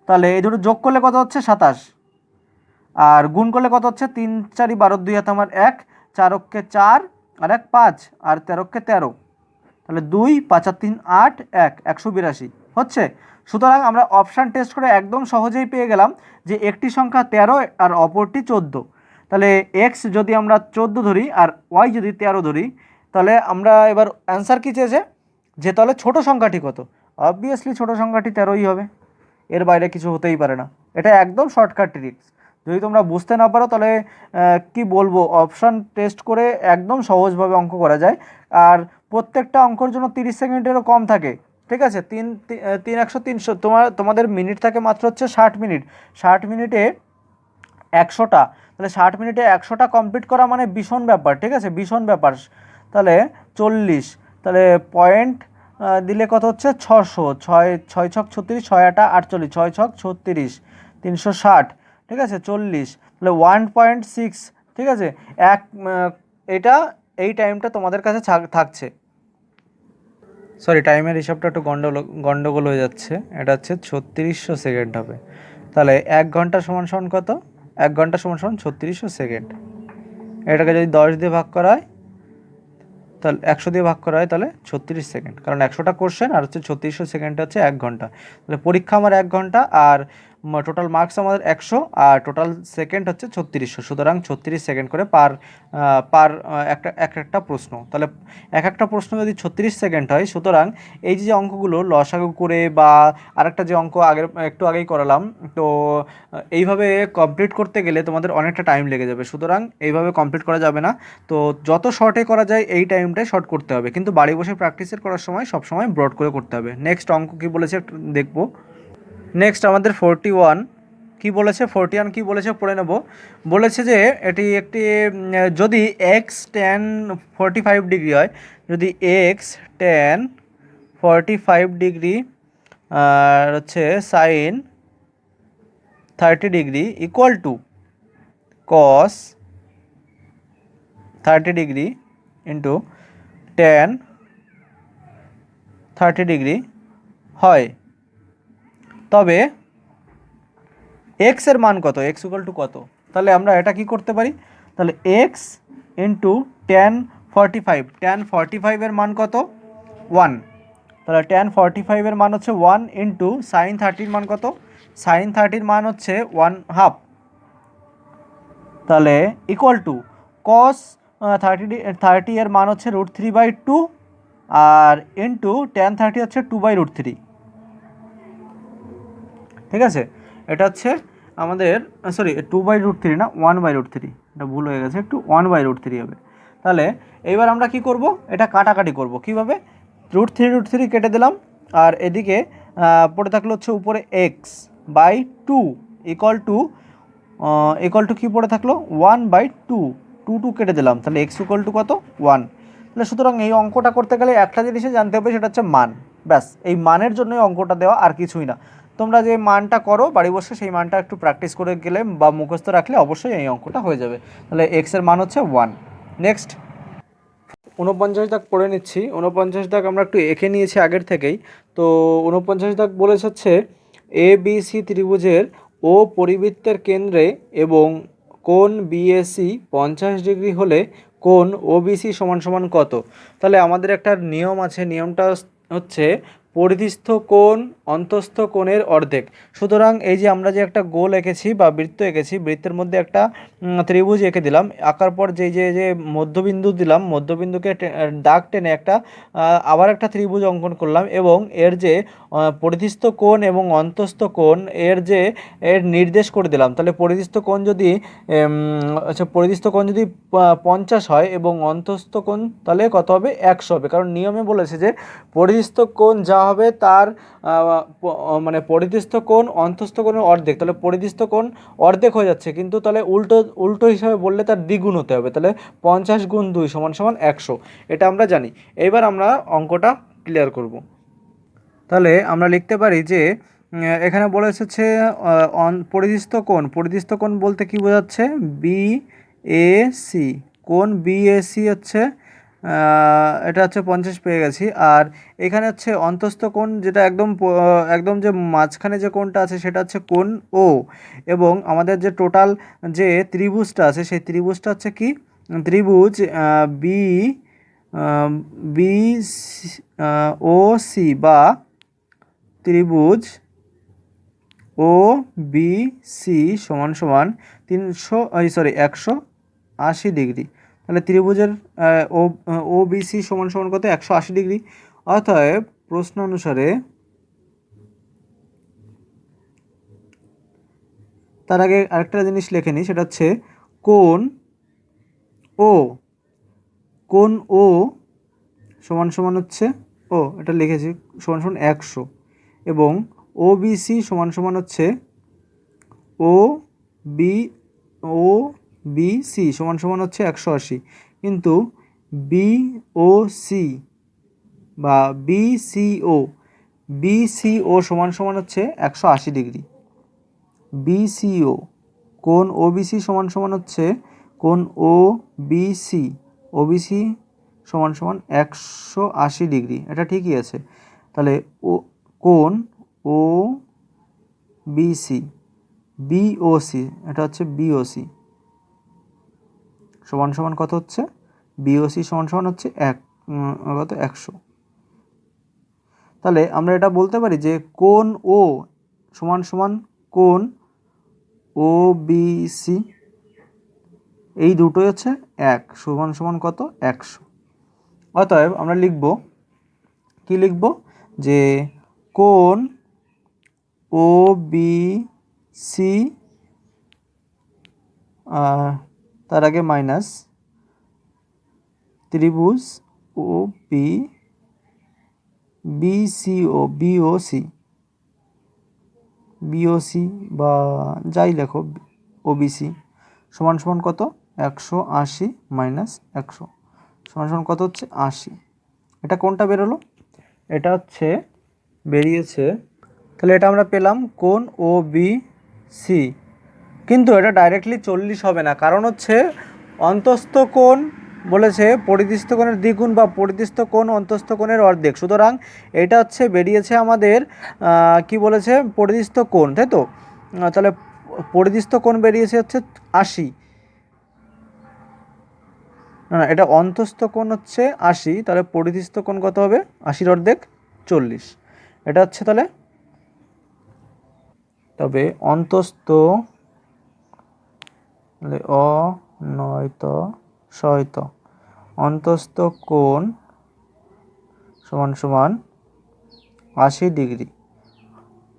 S1: তাহলে এই দুটো যোগ করলে কত হচ্ছে? 27। আর গুণ করলে কত হচ্ছে? 3 4 12, 2 হাতে আমার 1, 4 অক্ষে 4 আর 1 5, আর 13 অক্ষে 13, তাহলে 2 5 আর 3 8 1, 182 হচ্ছে। সুতরাং আমরা অপশান টেস্ট করে একদম সহজেই পেয়ে গেলাম যে একটি সংখ্যা 13 আর অপরটি 14। তাহলে এক্স যদি আমরা 14 ধরি আর ওয়াই যদি 13 ধরি, তাহলে আমরা এবার অ্যান্সার কী চেয়েছে? যে তাহলে ছোট সংখ্যাটি কত? অবভিয়াসলি ছোট সংখ্যাটি 13ই হবে, এর বাইরে কিছু হতেই পারে না। এটা একদম শর্টকাট ট্রিক্স। যদি তোমরা বুঝতে না পারো তাহলে কি বলবো, অপশান টেস্ট করে একদম সহজভাবে অঙ্ক করা যায়। আর প্রত্যেকটা অঙ্কর জন্য 30 সেকেন্ডেরও কম থাকে। ঠিক আছে, 3 100 300, তোমাদের মিনিট থাকে মাত্র হচ্ছে 60 মিনিট। 60 মিনিটে 100টা, তাহলে 60 মিনিটে 100টা কমপ্লিট করা মানে ভীষণ ব্যাপার। ঠিক আছে, ভীষণ ব্যাপার। তাহলে 40, তাহলে পয়েন্ট দিলে কত হচ্ছে? 600, 6 6 ছক 36, 6 8 48, 6 ছক 36, 360। ঠিক আছে, 40, তাহলে 1.6। ঠিক আছে, এটা এই টাইমটা তোমাদের কাছে থাকছে। সরি, টাইমের হিসাবটা একটু গন্ডগোল হয়ে যাচ্ছে। এটা হচ্ছে 3600 সেকেন্ড হবে। তাহলে 1 ঘন্টা সমান সমান কত? 1 ঘন্টা সমান সমান 3600 সেকেন্ড। এটাকে যদি 10 দিয়ে ভাগ করা হয়, তাহলে 100 দিয়ে ভাগ করা হয়, তাহলে 36 সেকেন্ড। কারণ 100টা কোশ্চেন আর হচ্ছে 3600 সেকেন্ড হচ্ছে 1 ঘন্টা। তাহলে পরীক্ষা আমার 1 ঘন্টা, আর টোটাল মার্কস আমাদের 100, আর টোটাল সেকেন্ড হচ্ছে 3600। সুতরাং 36 সেকেন্ড করে পার একটা প্রশ্ন। তাহলে একটা প্রশ্ন যদি 36 সেকেন্ড হয়, সুতরাং এই যে অঙ্কগুলো লসাগু করে বা আরেকটা যে অঙ্ক একটু আগেই করালাম, তো এইভাবে কমপ্লিট করতে গেলে তোমাদের অনেকটা টাইম লেগে যাবে। সুতরাং এইভাবে কমপ্লিট করা যাবে না। তো যত শর্টে করা যায় এই টাইমটাই শর্ট করতে হবে, কিন্তু বাড়ি বসে প্র্যাকটিসের করার সময় সবসময় ব্রড করে করতে হবে। নেক্সট অঙ্ক কী বলেছে দেখবো। নেক্সট আমাদের 41 কি বলেছে, 41 কি বলেছে পড়ে নেব। বলেছে যে এটি একটি যদি এক্স ট্যান 45 ডিগ্রি হয়, যদি এক্স ট্যান 45 ডিগ্রি আর হচ্ছে sine 30 degree equal to cos 30 degree into tan 30 degree হয়, তবে এক্স এর মান কত, এক্স ইকুয়াল টু কত। তাহলে আমরা এটা কি করতে পারি, তাহলে এক্স ইন্টু ট্যান 45, ট্যান 45 এর মান কত 1, তাহলে ট্যান 45 এর মান হচ্ছে 1 ইন্টু সাইন 30 মান কত, সাইন 30 মান হচ্ছে 1/2, তাহলে ইকুয়াল টু কস 30 এর মান হচ্ছে √3/2 আর ইন্টু ট্যান 30 হচ্ছে 2/√3। ঠিক আছে, এটা হচ্ছে আমাদের সরি 2/√3 না 1/√3, এটা ভুল হয়ে গেছে, একটু 1/√3 হবে। তাহলে এইবার আমরা কি করব, এটা কাটাকাটি করব কিভাবে, √3 কেটে দিলাম আর এদিকে পড়ে থাকলো হচ্ছে উপরে x/2 ইকুয়াল টু কী পড়ে থাকলো 1/2, 2 কেটে দিলাম, তাহলে x ইকুয়াল টু কত 1। তাহলে সুতরাং এই অঙ্কটা করতে গেলে একটা জিনিসই জানতে হবে, সেটা হচ্ছে মান, ব্যাস এই মানের জন্যই অঙ্কটা দেওয়া, আর কিছুই না। তোমরা যে মানটা করো বাড়ি বসে, সেই মানটা একটু প্র্যাকটিস করে গেলে বা মুখস্থ রাখলে অবশ্যই এই অঙ্কটা হয়ে যাবে। তাহলে এক্স এর মান হচ্ছে 1। নেক্সট 49 দাগ পড়ে নিচ্ছি। 49 দাগ আমরা একটু এঁকে নিয়েছি আগের থেকেই। তো 49 দাগ বলেছে হচ্ছে এ বি সি ত্রিভুজের ও পরিবৃত্তের কেন্দ্রে এবং কোণ বিএসি 50 ডিগ্রি হলে কোণ ওবিসি সমান সমান কত। তাহলে আমাদের একটা নিয়ম আছে, নিয়মটা হচ্ছে পরিধিস্থ কোণ অন্তস্থ কোণের অর্ধেক। সুতরাং এই যে আমরা যে একটা গোল এঁকেছি বা বৃত্ত এঁকেছি, বৃত্তের মধ্যে একটা ত্রিভুজ এঁকে দিলাম, আঁকার পর যে যে যে মধ্যবিন্দু দিলাম, মধ্যবিন্দুকে দাগ টেনে একটা আবার একটা ত্রিভুজ অঙ্কন করলাম এবং এর যে পরিধিস্থ কোণ এবং অন্তস্থ কোণ এর নির্দেশ করে দিলাম। তাহলে পরিধিস্থ কোণ যদি পরিধিস্থ কোণ যদি 50 হয় এবং অন্তস্থ কোণ তাহলে কত হবে 100 হবে, কারণ নিয়মে বলেছে যে পরিধিস্থ কোণ যা হবে তার মানে পরিধিস্থ কোণ অন্তস্থ কোণের অর্ধেক, তাহলে পরিধিস্থ কোণ অর্ধেক হয়ে যাচ্ছে, কিন্তু তাহলে উল্টো হিসাবে বললে তার দ্বিগুণ হতে হবে, তাহলে 50 গুণ 2 সমান সমান 100, এটা আমরা জানি। এবার আমরা অঙ্কটা ক্লিয়ার করব। তাহলে আমরা লিখতে পারি যে এখানে বলে এসেছে পরিধিস্থ কোণ বলতে কি বোঝাচ্ছে, বি এ সি, কোণ বি এ সি হচ্ছে এটা হচ্ছে 50 পেয়ে গেছি। আর এখানে হচ্ছে অন্তস্থ কোণ, যেটা একদম যে মাঝখানে যে কোণটা আছে সেটা হচ্ছে কোণ ও, এবং আমাদের যে টোটাল যে ত্রিভুজটা আছে সেই ত্রিভুজটা হচ্ছে কি, ত্রিভুজ বি বি ও সি বা ত্রিভুজ ও বি সি সমান সমান 180 ডিগ্রি। তাহলে ত্রিভুজের ও বি সি সমান সমান কত 180 ডিগ্রি। অতএব প্রশ্ন অনুসারে, তার আগে আরেকটা জিনিস লেখে নিই, সেটা হচ্ছে কোণ ও সমান সমান হচ্ছে এটা লিখেছি সমান সমান 100 এবং ও বি সি সমান সমান হচ্ছে ও বি সি সমান সমান হচ্ছে 180, কিন্তু বি ও সি বা বিসিও সমান সমান হচ্ছে 180 ডিগ্রি। বিসিও কোণ ওবিসি সমান সমান হচ্ছে কোণ ওবিসি সমান সমান 180 ডিগ্রি, এটা ঠিকই আছে। তাহলে কোণ ও বিওসি এটা হচ্ছে বিওসি সমান সমান কত হচ্ছে, বিওসি সমান সমান হচ্ছে 100। তাহলে আমরা এটা বলতে পারি যে কোণ ও সমান সমান কোণ ও বিসি, এই দুটোই হচ্ছে সমান সমান কত 100। অতএব আমরা লিখব যে কোণ ও বি সি, তার আগে মাইনাস ত্রিভুজ ও বিসিও বিওসি বিওসি বা যাই লেখো, ওবিসি সমান সমান কত, 180 মাইনাস 100 সমান সমান কত হচ্ছে 80। এটা কোনটা বেরোলো, এটা হচ্ছে বেরিয়েছে, তাহলে এটা আমরা পেলাম কোণ ও বি সি। কিন্তু এটা ডাইরেক্টলি 40 হবে না, কারণ হচ্ছে অন্তস্থ কোণ বলেছে পরিধিস্থ কোণের দ্বিগুণ বা পরিধিস্থ কোণ অন্তস্থ কোণের অর্ধেক। সুতরাং এটা হচ্ছে বেরিয়েছে আমাদের কি বলেছে, পরিধিস্থ কোণ, তাই তো। তাহলে পরিধিস্থ কোণ বেরিয়েছে হচ্ছে 80, না এটা অন্তস্থ কোণ হচ্ছে 80, তাহলে পরিধিস্থ কোণ কত হবে, 80 অর্ধেক 40। এটা হচ্ছে তাহলে, তবে অন্তস্থ অনয়ত সহিত অন্তস্থ কোণ সমান সমান 80 ডিগ্রি।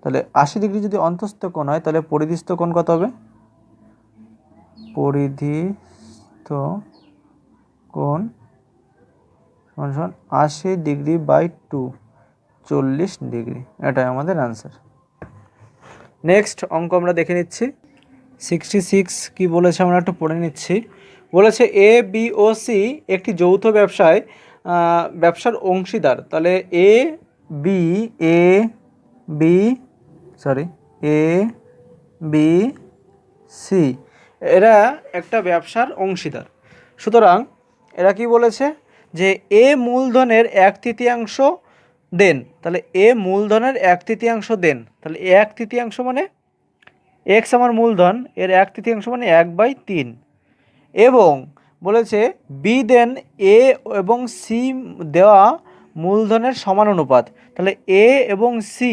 S1: তাহলে 80 ডিগ্রি যদি অন্তস্থ কোণ হয়, তাহলে পরিধিস্থ কোণ কত হবে, পরিধিস্থ কোণ সমান সমান 80 ডিগ্রি বাই 2, 40 ডিগ্রি। এটাই আমাদের অ্যান্সার। নেক্সট অঙ্ক আমরা দেখে নিচ্ছি। 66 কি বলেছে আমরা একটু পড়ে নিচ্ছি। বলেছে এ বি ও সি একটি যৌথ ব্যবসার অংশীদার। তাহলে A B A B C এরা একটা ব্যবসার অংশীদার। সুতরাং এরা কি বলেছে যে এ মূলধনের 1/3 দেন। তাহলে এ মূলধনের 1/3 দেন, তাহলে 1/3 মানে এক্স আমার মূলধন, এর 1/3 মানে 1/3। এবং বলেছে বি দেন এ এবং সি দেওয়া মূলধনের সমানুপাত। তাহলে এ এবং সি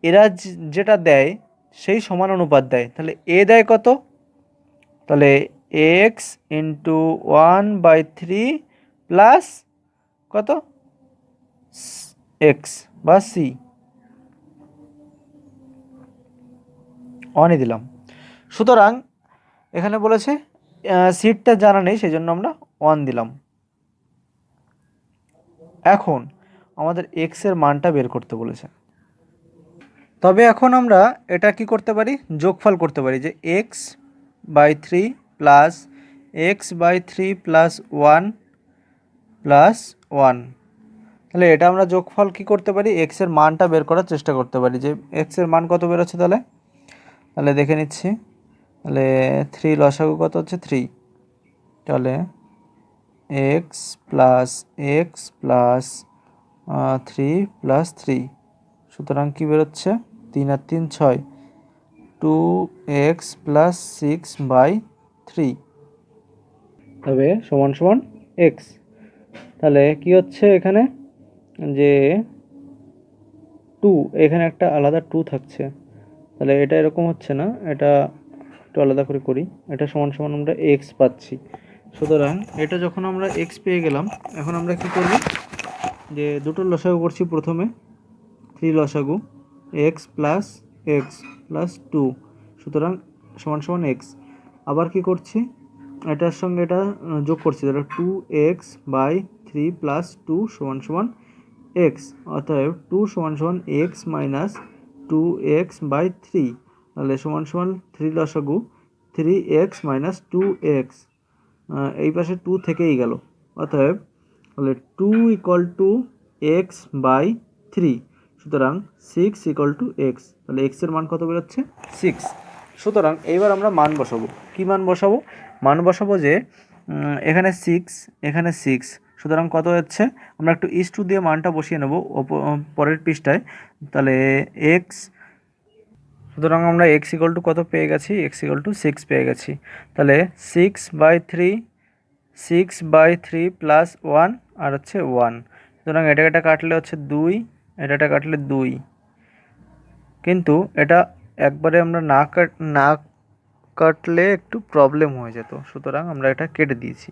S1: এরা যেটা দেয় সেই সমানুপাত দেয়। তাহলে এ দেয় কত, তাহলে এক্স ইন্টু 1/3 প্লাস কত এক্স বা সি, অনই দিলাম। সুতরাং এখানে বলেছে সিটটা জানা নেই, সেই জন্য আমরা 1 দিলাম। এখন আমাদের এক্স এর মানটা বের করতে বলেছে। তবে এখন আমরা এটা কি করতে পারি, যোগফল করতে পারি, যে x/3 plus x/3 plus 1 plus 1। তাহলে এটা আমরা যোগফল কি করতে পারি, এক্স এর মানটা বের করার চেষ্টা করতে পারি, যে এক্স এর মান কত বেরোচ্ছে। তাহলে দেখে নিচ্ছি। তাহলে 3 লসাগু কত হচ্ছে 3, তাহলে এক্স প্লাস 3 প্লাস 3, সুতরাং কী বেরোচ্ছে 3 আর 3 6, 2x প্লাস 6/3 তবে সমান সমান এক্স। তাহলে কি হচ্ছে এখানে, যে 2, এখানে একটা আলাদা 2 থাকছে, তাহলে এটা এরকম হচ্ছে না, এটা একটু আলাদা করে করি, এটা সমান সমান আমরা এক্স পাচ্ছি। সুতরাং এটা যখন আমরা এক্স পেয়ে গেলাম, এখন আমরা কি করব, যে দুটো লসাগু করছি, প্রথমে 3 লসাগু এক্স প্লাস 2, সুতরাং সমান সমান এক্স। আবার কি করছি, এটার সঙ্গে এটা যোগ করছি, তাহলে 2x/3 প্লাস 2 সমান সমান এক্স, অতএব 2 সমান সমান এক্স মাইনাস 2x/3, তাহলে সমান সমান 3 লসাগু 3x মাইনাস 2x, এই পাশে 2 থেকেই গেল, অতএব তাহলে 2 = x/3, সুতরাং 6 = x। তাহলে x এর মান কত বেরোচ্ছে 6। সুতরাং এইবার আমরা মান বসাবো। কি মান বসাবো, মান বসাবো যে এখানে 6 এখানে 6, সুতরাং কত হচ্ছে, আমরা একটু ইস্টু দিয়ে মানটা বসিয়ে নেব পরের পৃষ্ঠায়। তাহলে x, সুতরাং আমরা x = কত পেয়ে গেছি, x = 6 পেয়ে গেছি। তাহলে 6/3 প্লাস 1 আর হচ্ছে 1, সুতরাং এটা কাটলে হচ্ছে 2, এটা কাটলে 2, কিন্তু এটা একবারে আমরা না কাটলে একটু প্রবলেম হয়ে যেত, সুতরাং আমরা এটা কেটে দিয়েছি।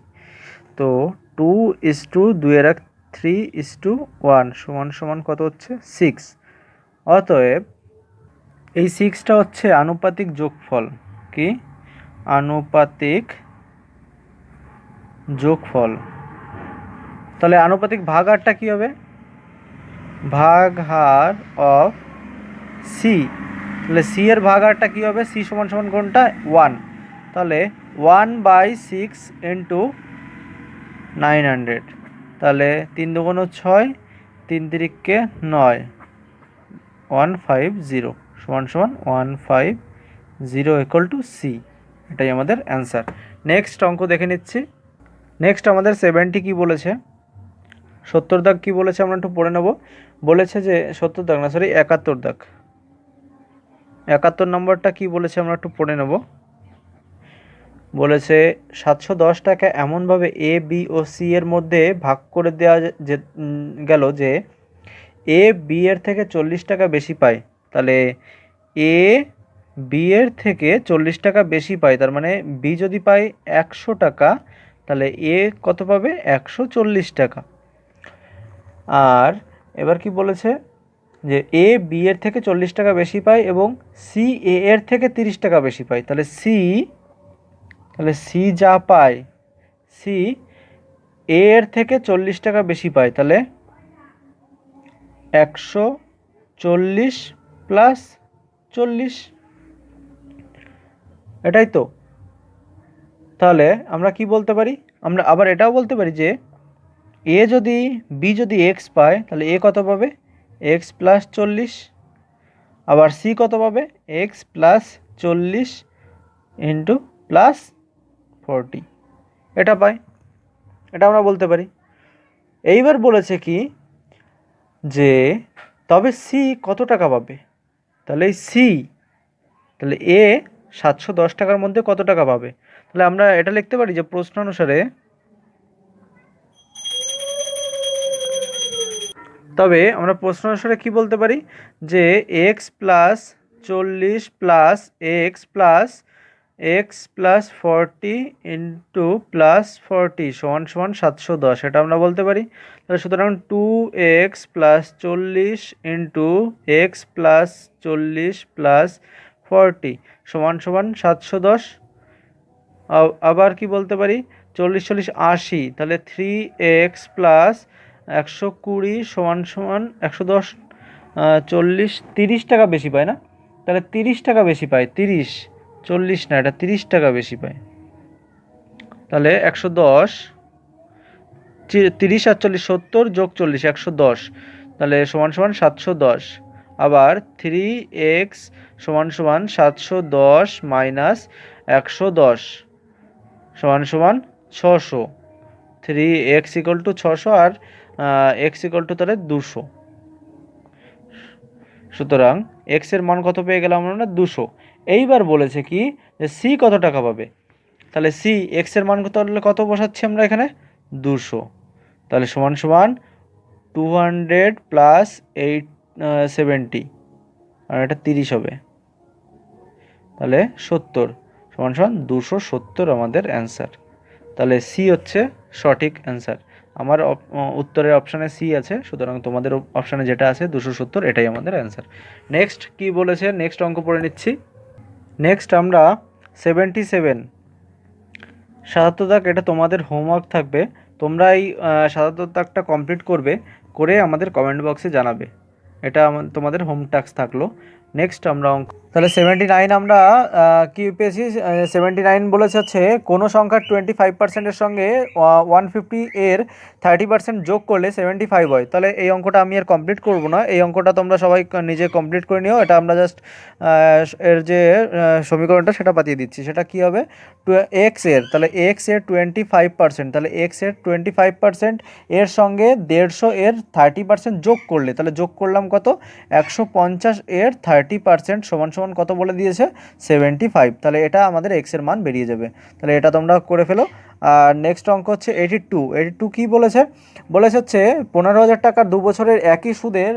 S1: তো 2:2 সমান সমান কত হচ্ছে 6। অতএব এই 6টা হচ্ছে আনুপাতিক যোগফল। কি আনুপাতিক যোগফল। তাহলে আনুপাতিক ভাগহারটা কি হবে, ভাগহার অফ সি, তাহলে সি এর ভাগারটা কী হবে, সি সমান সমান কোনটা 1, তাহলে 1/6 ইন্টু 900, তাহলে 3 দুগুণ 6, 3 তিরিকে 9, 150 সমান সমান 150 ইকুয়াল টু সি। এটাই আমাদের অ্যান্সার। নেক্সট অঙ্ক দেখে নিচ্ছি। নেক্সট আমাদের 70 কি বলেছে, 70 দাগ কি বলেছে আমরা একটু পড়ে নেব। বলেছে যে 70 দাগ না, সরি 71 দাগ, 71 নম্বরটা কি বলেছে আমরা একটু পড়ে নেব। বলেছে 710 টাকা এমনভাবে এ বি ও সি এর মধ্যে ভাগ করে দেওয়া গেল যে এ বি এর থেকে 40 টাকা বেশি পায়। তাহলে এ বি এর থেকে 40 টাকা বেশি পায়, তার মানে বি যদি পায় 100 টাকা, তাহলে এ কত পাবে 140 টাকা। আর এবার কি বলেছে যে এ বি এর থেকে 40 টাকা বেশি পায় এবং সি এ এর থেকে 30 টাকা বেশি পায়। তাহলে সি যা পায়, সি এ এর থেকে 40 টাকা বেশি পায়, তাহলে 140 প্লাস 40, এটাই তো। তাহলে আমরা কি বলতে পারি, আমরা আবার এটাও বলতে পারি যে বি যদি এক্স পায়, তাহলে এ কত পাবে এক্স প্লাস 40, আবার সি কত পাবে এক্স প্লাস 40 ইন্টু প্লাস 40, এটা পায়, এটা আমরা বলতে পারি। এইবার বলেছে কি যে তবে সি কত টাকা পাবে, তাহলে তাহলে এ 710 টাকার মধ্যে কত টাকা পাবে, তাহলে আমরা এটা লিখতে পারি যে প্রশ্ন অনুসারে, তবে আমরা প্রশ্ন অনুসারে কী বলতে পারি যে x plus 40 plus x plus 40 into plus 40 সমান সমান 710, এটা আমরা বলতে পারি। তাহলে সুতরাং 2x plus 40 into x plus 40 plus 40 সমান সমান 710। আবার কি বলতে পারি 40 40 80, তাহলে 3x প্লাস 120 সমান সমান 110, 40 30 টাকা বেশি পায় না, তাহলে 30 টাকা বেশি পায়, 30 40 না, এটা 30 টাকা বেশি পায়। তাহলে 110, 30 আর 40 70 যোগ 40 110, তাহলে সমান সমান 710। আবার 3x সমান সমান 710 মাইনাস 110 সমান সমান 600, 3x ইকুয়াল টু 600 আর এক্স ইকুয়াল টু তাহলে 200। সুতরাং এক্স এর মান কত পেয়ে গেলাম আমরা 200। এইবার বলেছে কি যে সি কত টাকা পাবে, তাহলে সি এক্স এর মান কত বসাচ্ছি আমরা এখানে 200, তাহলে সমান সমান 200 প্লাস 70 আর এটা 30 হবে, তাহলে 70 সমান সমান 270 আমাদের অ্যান্সার। তাহলে সি হচ্ছে সঠিক অ্যান্সার। আমার উত্তরের অপশানে সি আছে, সুতরাং তোমাদের অপশানে যেটা আছে 270, এটাই আমাদের অ্যান্সার। নেক্সট কি বলেছে, নেক্সট অঙ্ক পড়ে নিচ্ছি। নেক্সট আমরা 77 ৭৭ দাগ, এটা তোমাদের হোমওয়ার্ক থাকবে, তোমরা এই ৭৭ দাগটা কমপ্লিট করবে, করে আমাদের কমেন্ট বক্সে জানাবে, এটা তোমাদের হোম টাস্ক থাকলো। নেক্সট আমরা অঙ্ক, তাহলে 79 আমরা কি পেয়েছি, 79 বলেছে হচ্ছে কোনো সংখ্যার 25%-এর সঙ্গে 150 এর 30% যোগ করলে 75 হয়। তাহলে এই অঙ্কটা আমি আর কমপ্লিট করব না, এই অঙ্কটা তোমরা সবাই নিজে কমপ্লিট করে নিও। এটা আমরা জাস্ট এর যে সমীকরণটা সেটা পাঠিয়ে দিচ্ছি, সেটা কি হবে এক্স এর, তাহলে এক্স এর 25%, তাহলে এক্স এর 25% এর সঙ্গে 150 এর 30% যোগ করলে, তাহলে যোগ করলাম কত 150 এর 30% সমান সমান কত বলে দিয়েছে 75, তাহলে এটা আমাদের এক্স এর মান বেরিয়ে যাবে। তাহলে এটা তোমরা করে ফেলো। আর নেক্সট অঙ্ক হচ্ছে 82 কি বলেছে, হচ্ছে 15,000 টাকার 2 বছরের একই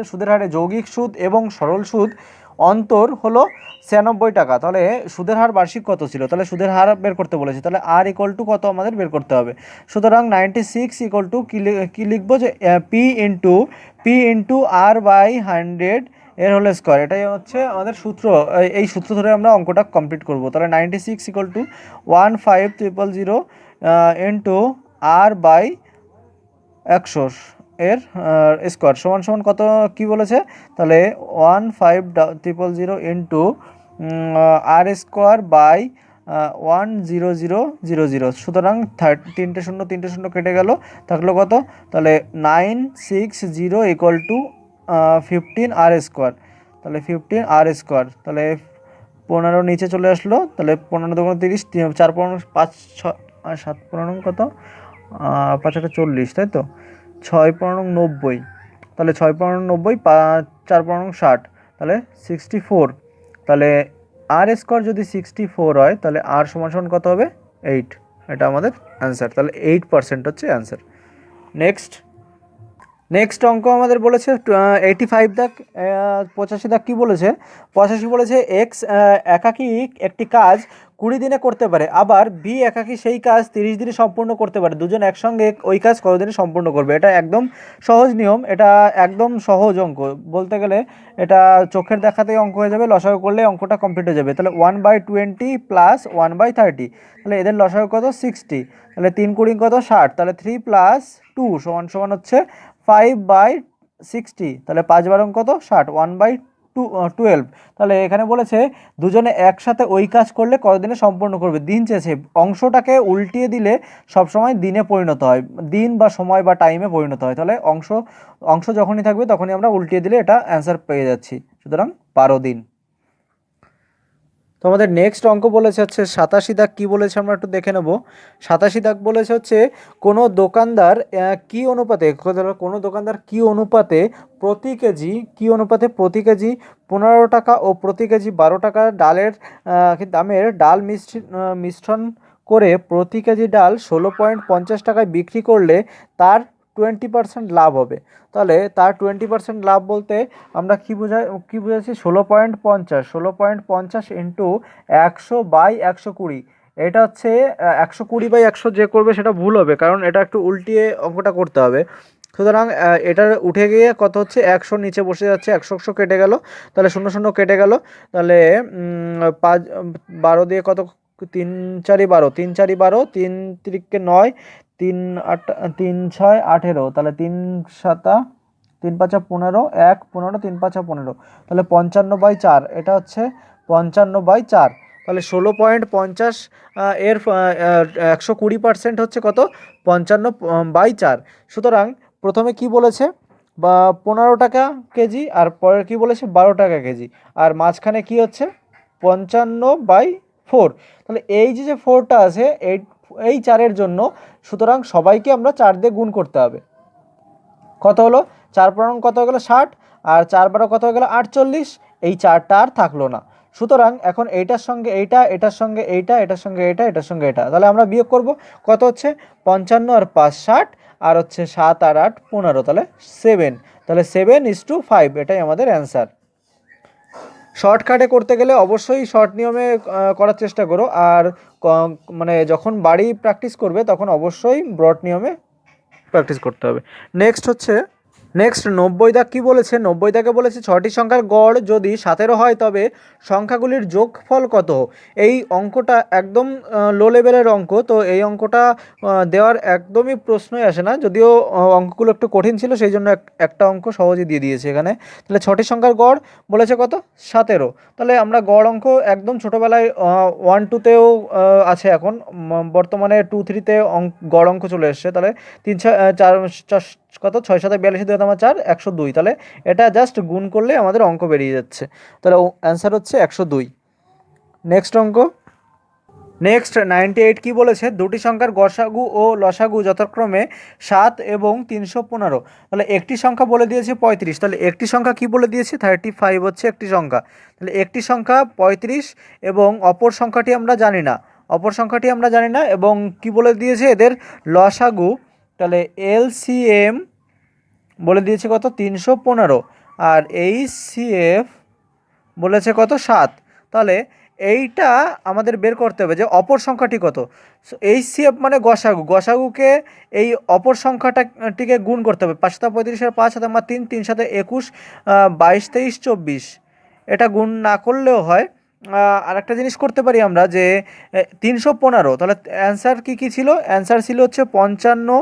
S1: সুদের হারে যৌগিক সুদ এবং সরল সুদ অন্তর হলো 96 টাকা। তাহলে সুদের হার বার্ষিক কত ছিল, তাহলে সুদের হার বের করতে বলেছে, তাহলে আর ইকুয়াল টু কত আমাদের বের করতে হবে। সুতরাং 96 ইকুয়াল টু কী লিখবো যে পি ইন্টু আর বাই 100 এর হোল স্কোয়ার, এটাই হচ্ছে আমাদের সূত্র। এই সূত্র ধরে আমরা অঙ্কটা কমপ্লিট করব। তাহলে 96 equal to 15000 into r by 100, এর স্কোয়ার সমান সমান কত কি বলেছে, তাহলে 1500 ইন্টু আর স্কোয়ার বাই 10000, সুতরাং 3টে শূন্য কেটে গেল, থাকলো কত, তাহলে 960 ইকুয়াল টু 15 আর স্কোয়ার, তাহলে 15 আর স্কোয়ার, তাহলে 15 নিচে চলে আসলো, তাহলে 15 দুগুণ 30, 4 15 5 6 আর 7 15 কত, 5 একটা 40, তাই তো, 6 15 90, তাহলে 6 15 90, 4 15 60, তাহলে 64, তাহলে আর স্কোয়ার যদি 64 হয় তাহলে আর সমান সমান কত হবে, 8, এটা আমাদের অ্যান্সার, তাহলে 8% হচ্ছে অ্যান্সার। নেক্সট অঙ্ক আমাদের বলেছে 85 দাগ, 85 দাগ কী বলেছে, 85 বলেছে এক্স একাকী একটি কাজ 20 দিনে করতে পারে, আবার বি একাকী সেই কাজ 30 দিনে সম্পূর্ণ করতে পারে, দুজন একসঙ্গে ওই কাজ কতদিনে সম্পূর্ণ করবে। এটা একদম সহজ নিয়ম, এটা একদম সহজ অঙ্ক বলতে গেলে, এটা চোখের দেখাতেই অঙ্ক হয়ে যাবে, লসাগু করলে অঙ্কটা কমপ্লিট হয়ে যাবে। তাহলে 1/20 প্লাস 1/30, তাহলে এদের লসাগু কত 60, তাহলে 3 কুড়ি কত 60, তাহলে 3 + 2 সমান সমান হচ্ছে 5/60, তাহলে 5 বারং কত 60, 1/12, তাহলে এখানে বলেছে দুজনে একসাথে ওই কাজ করলে কতদিনে সম্পূর্ণ করবে, দিন চেয়েছে, অংশটাকে উল্টিয়ে দিলে সবসময় দিনে পরিণত হয়, দিন বা সময় বা টাইমে পরিণত হয়, তাহলে অংশ যখনই থাকবে তখনই আমরা উল্টিয়ে দিলে এটা অ্যান্সার পেয়ে যাচ্ছি, সুতরাং 12 দিন। তো আমাদের নেক্সট অঙ্ক বলেছে হচ্ছে 87 দাগ, কী বলেছে আমরা একটু দেখে নেব। 87 দাগ বলেছে হচ্ছে কোনো দোকানদার কোনো দোকানদার প্রতি কেজি 15 টাকা ও প্রতি কেজি 12 টাকা ডালের দামের ডাল মিশ্রণ করে প্রতি কেজি ডাল 16.50 টাকায় বিক্রি করলে তার 20% লাভ হবে। তাহলে তার 20% লাভ বলতে আমরা কী বুঝাচ্ছি, 16.50 ইন্টু 100/120, এটা হচ্ছে 120/100, যে করবে সেটা ভুল হবে, কারণ এটা একটু উল্টিয়ে অঙ্কটা করতে হবে, সুতরাং এটা উঠে গিয়ে কত হচ্ছে 100 নিচে বসে যাচ্ছে, 100 কেটে গেল, তাহলে 0 কেটে গেল, তাহলে 12 দিয়ে কত, 3 4 12, 3 4 12, 3 3 9, 3 8 3 6 18, তাহলে 3 7 3 5 15, 1 15, 3 5 15, তাহলে 55/4, এটা হচ্ছে 55/4, তাহলে 16.50 এর 120% হচ্ছে কত, 55/4, সুতরাং প্রথমে কি বলেছে বা 15 টাকা কেজি, আর পরে কি বলেছে 12 টাকা কেজি, আর মাঝখানে কি হচ্ছে 55/4, তাহলে এই যে 4টা আছে এই 4-এর জন্য, সুতরাং সবাইকে আমরা 4 দিয়ে গুণ করতে হবে, কত হলো 4 পূর্ণাঙ্গ কত হয়ে গেল 60, আর 4 12 কত হয়ে গেল 48, এই 4টা আর থাকলো না, সুতরাং এখন এইটার সঙ্গে এইটা, এটার সঙ্গে এইটা, এটার সঙ্গে এটা, এটার সঙ্গে এটা, তাহলে আমরা বিয়োগ করব, কত হচ্ছে 55 আর 5 60, আর হচ্ছে 7 আর 8 15, তাহলে 7, তাহলে 7:5, এটাই আমাদের অ্যান্সার। শর্টকাটে করতে গেলে অবশ্যই শর্ট নিয়মে করার চেষ্টা করো, আর মানে যখন বাড়ি প্র্যাকটিস করবে তখন অবশ্যই ব্রড নিয়মে প্র্যাকটিস করতে হবে। নেক্সট 90 দাগ কী বলেছে, 90 দাগে বলেছে 6টি সংখ্যার গড় যদি 17 হয় তবে সংখ্যাগুলির যোগফল কত। এই অঙ্কটা একদম লো লেভেলের অঙ্ক, তো এই অঙ্কটা দেওয়ার একদমই প্রশ্নই আসে না, যদিও অঙ্কগুলো একটু কঠিন ছিল সেই জন্য একটা অঙ্ক সহজে দিয়ে দিয়েছে এখানে। তাহলে 6টি সংখ্যার গড় বলেছে কত 17, তাহলে আমরা গড় অঙ্ক একদম ছোটোবেলায় 1 2তেও আছে, এখন বর্তমানে 2 3তে গড় অঙ্ক চলে এসছে, তাহলে 3 4 কত 6 7 42 2 4 102, তাহলে এটা জাস্ট গুণ করলে আমাদের অঙ্ক বেরিয়ে যাচ্ছে, তাহলে অ্যান্সার হচ্ছে 102। নেক্সট 98 কি বলেছে, দুটি সংখ্যার গসাগু ও লসাগু যথাক্রমে 7 এবং 315, তাহলে একটি সংখ্যা বলে দিয়েছে 35, তাহলে একটি সংখ্যা কি বলে দিয়েছে 35 হচ্ছে একটি সংখ্যা, তাহলে একটি সংখ্যা 35 এবং অপর সংখ্যাটি আমরা জানি না, এবং কি বলে দিয়েছে এদের লসাগু, তাহলে এলসিএম বলে দিয়েছে কত 315, আর এইচসিএফ বলেছে কত 7, তাহলে এইটা আমাদের বের করতে হবে যে অপর সংখ্যাটি কত। এইচসিএফ মানে গসাগুকে এই অপর সংখ্যাটিকে গুণ করতে হবে, 5 7 35 আর 5 7 3 3 7 21 22 23 24, এটা গুণ না করলেও হয়। আর একটা জিনিস করতে পারি আমরা যে 315, তাহলে অ্যান্সার কী ছিল, অ্যান্সার ছিল হচ্ছে 55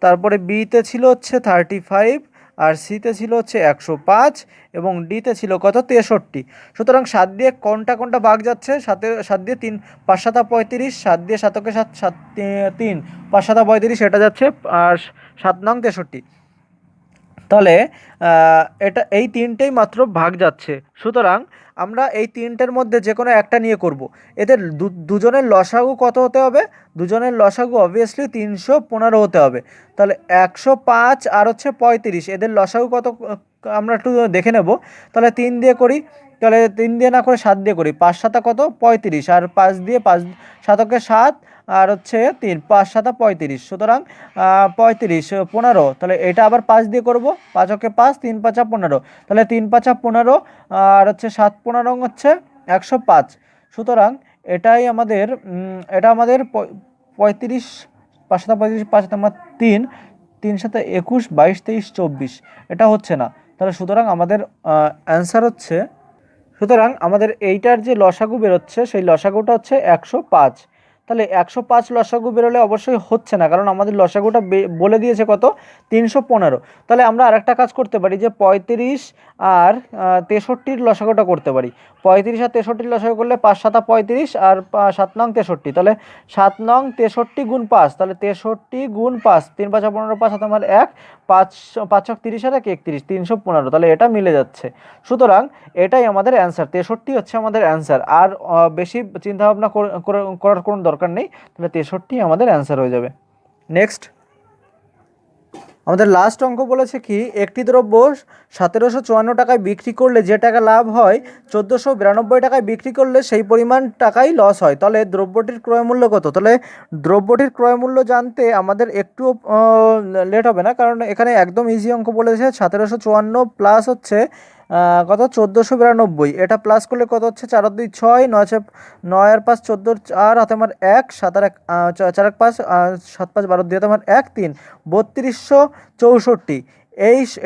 S1: তারপরে বিতে ছিল হচ্ছে 35, আর সিতে ছিল হচ্ছে 105, এবং ডিতে ছিল কত 63। সুতরাং 7 দিয়ে কোনটা কোনটা ভাগ যাচ্ছে, 7 দিয়ে 3 5 7 35, 7 দিয়ে 7কে 7 7 3 5 7 35, এটা যাচ্ছে আর 7 নং 63। তাহলে এটা এই তিনটেই মাত্র ভাগ যাচ্ছে। সুতরাং আমরা এই তিনটের মধ্যে যে কোনো একটা নিয়ে করব। এদের দুজনের লসাগু কত হতে হবে? দুজনের লসাগু অবভিয়াসলি 315 হতে হবে। তাহলে 105 আর হচ্ছে 35, এদের লসাগু কত আমরা একটু দেখে নেব। তাহলে 3 দিয়ে করি, তাহলে 3 দিয়ে না করে 7 দিয়ে করি। 5 7 কত 35, আর 5 দিয়ে 5 7কে 7, আর হচ্ছে 3 5 7 35। সুতরাং 35 15, তাহলে এটা আবার 5 দিয়ে করব। 5 ওকে 5, 3 5 15, তাহলে 3 5 15, আর হচ্ছে 7 15 হচ্ছে 105। সুতরাং এটাই আমাদের এটা আমাদের 35 5 7 35 5 7 3 3 7 21 22 23 24, এটা হচ্ছে না। তাহলে সুতরাং আমাদের এইটার যে লসাগু বেরোচ্ছে সেই লসাগুটা হচ্ছে 105। তাহলে 105 লসাগু বেরোলে অবশ্যই হচ্ছে না, কারণ আমাদের লসাগুটা বলে দিয়েছে কত 315। তাহলে আমরা আরেকটা কাজ করতে পারি, যে 35 আর 63-র লসাগুটা করতে পারি। 35 আর 63-র লসাগু করলে 5 7 35 আর 7 নং 63, তাহলে 7 নং 63 গুণ 5, তাহলে 63 গুণ 5, 3 5 15 5 7 আমার 1, 5 5 30 আর 31 315, তাহলে এটা মিলে যাচ্ছে। সুতরাং এটাই আমাদের অ্যান্সার, 63 হচ্ছে আমাদের অ্যান্সার। আর বেশি চিন্তাভাবনা করার কোনো দরকার নেই, তাহলে 63 আমাদের অ্যান্সার হয়ে যাবে। নেক্সট আমাদের লাস্ট অঙ্ক বলেছে কি, একটি দ্রব্য 1754 টাকায় বিক্রি করলে যে টাকা লাভ হয় 1492 টাকায় বিক্রি করলে সেই পরিমাণ টাকাই লস হয়। তাহলে দ্রব্যটির ক্রয় মূল্য কত? তাহলে দ্রব্যটির ক্রয় মূল্য জানতে আমাদের একটু লেট হবে না, কারণ এখানে একদম ইজি অঙ্ক বলেছে। 1754 প্লাস হচ্ছে কত 1492, এটা প্লাস করলে কত হচ্ছে 4 আর 2 6, 9 আর 5 14, 4 হাতে আমার 1, 7 আর 1 4 আর 5 7 5 12 দিয়ে আমার 1 3 3264।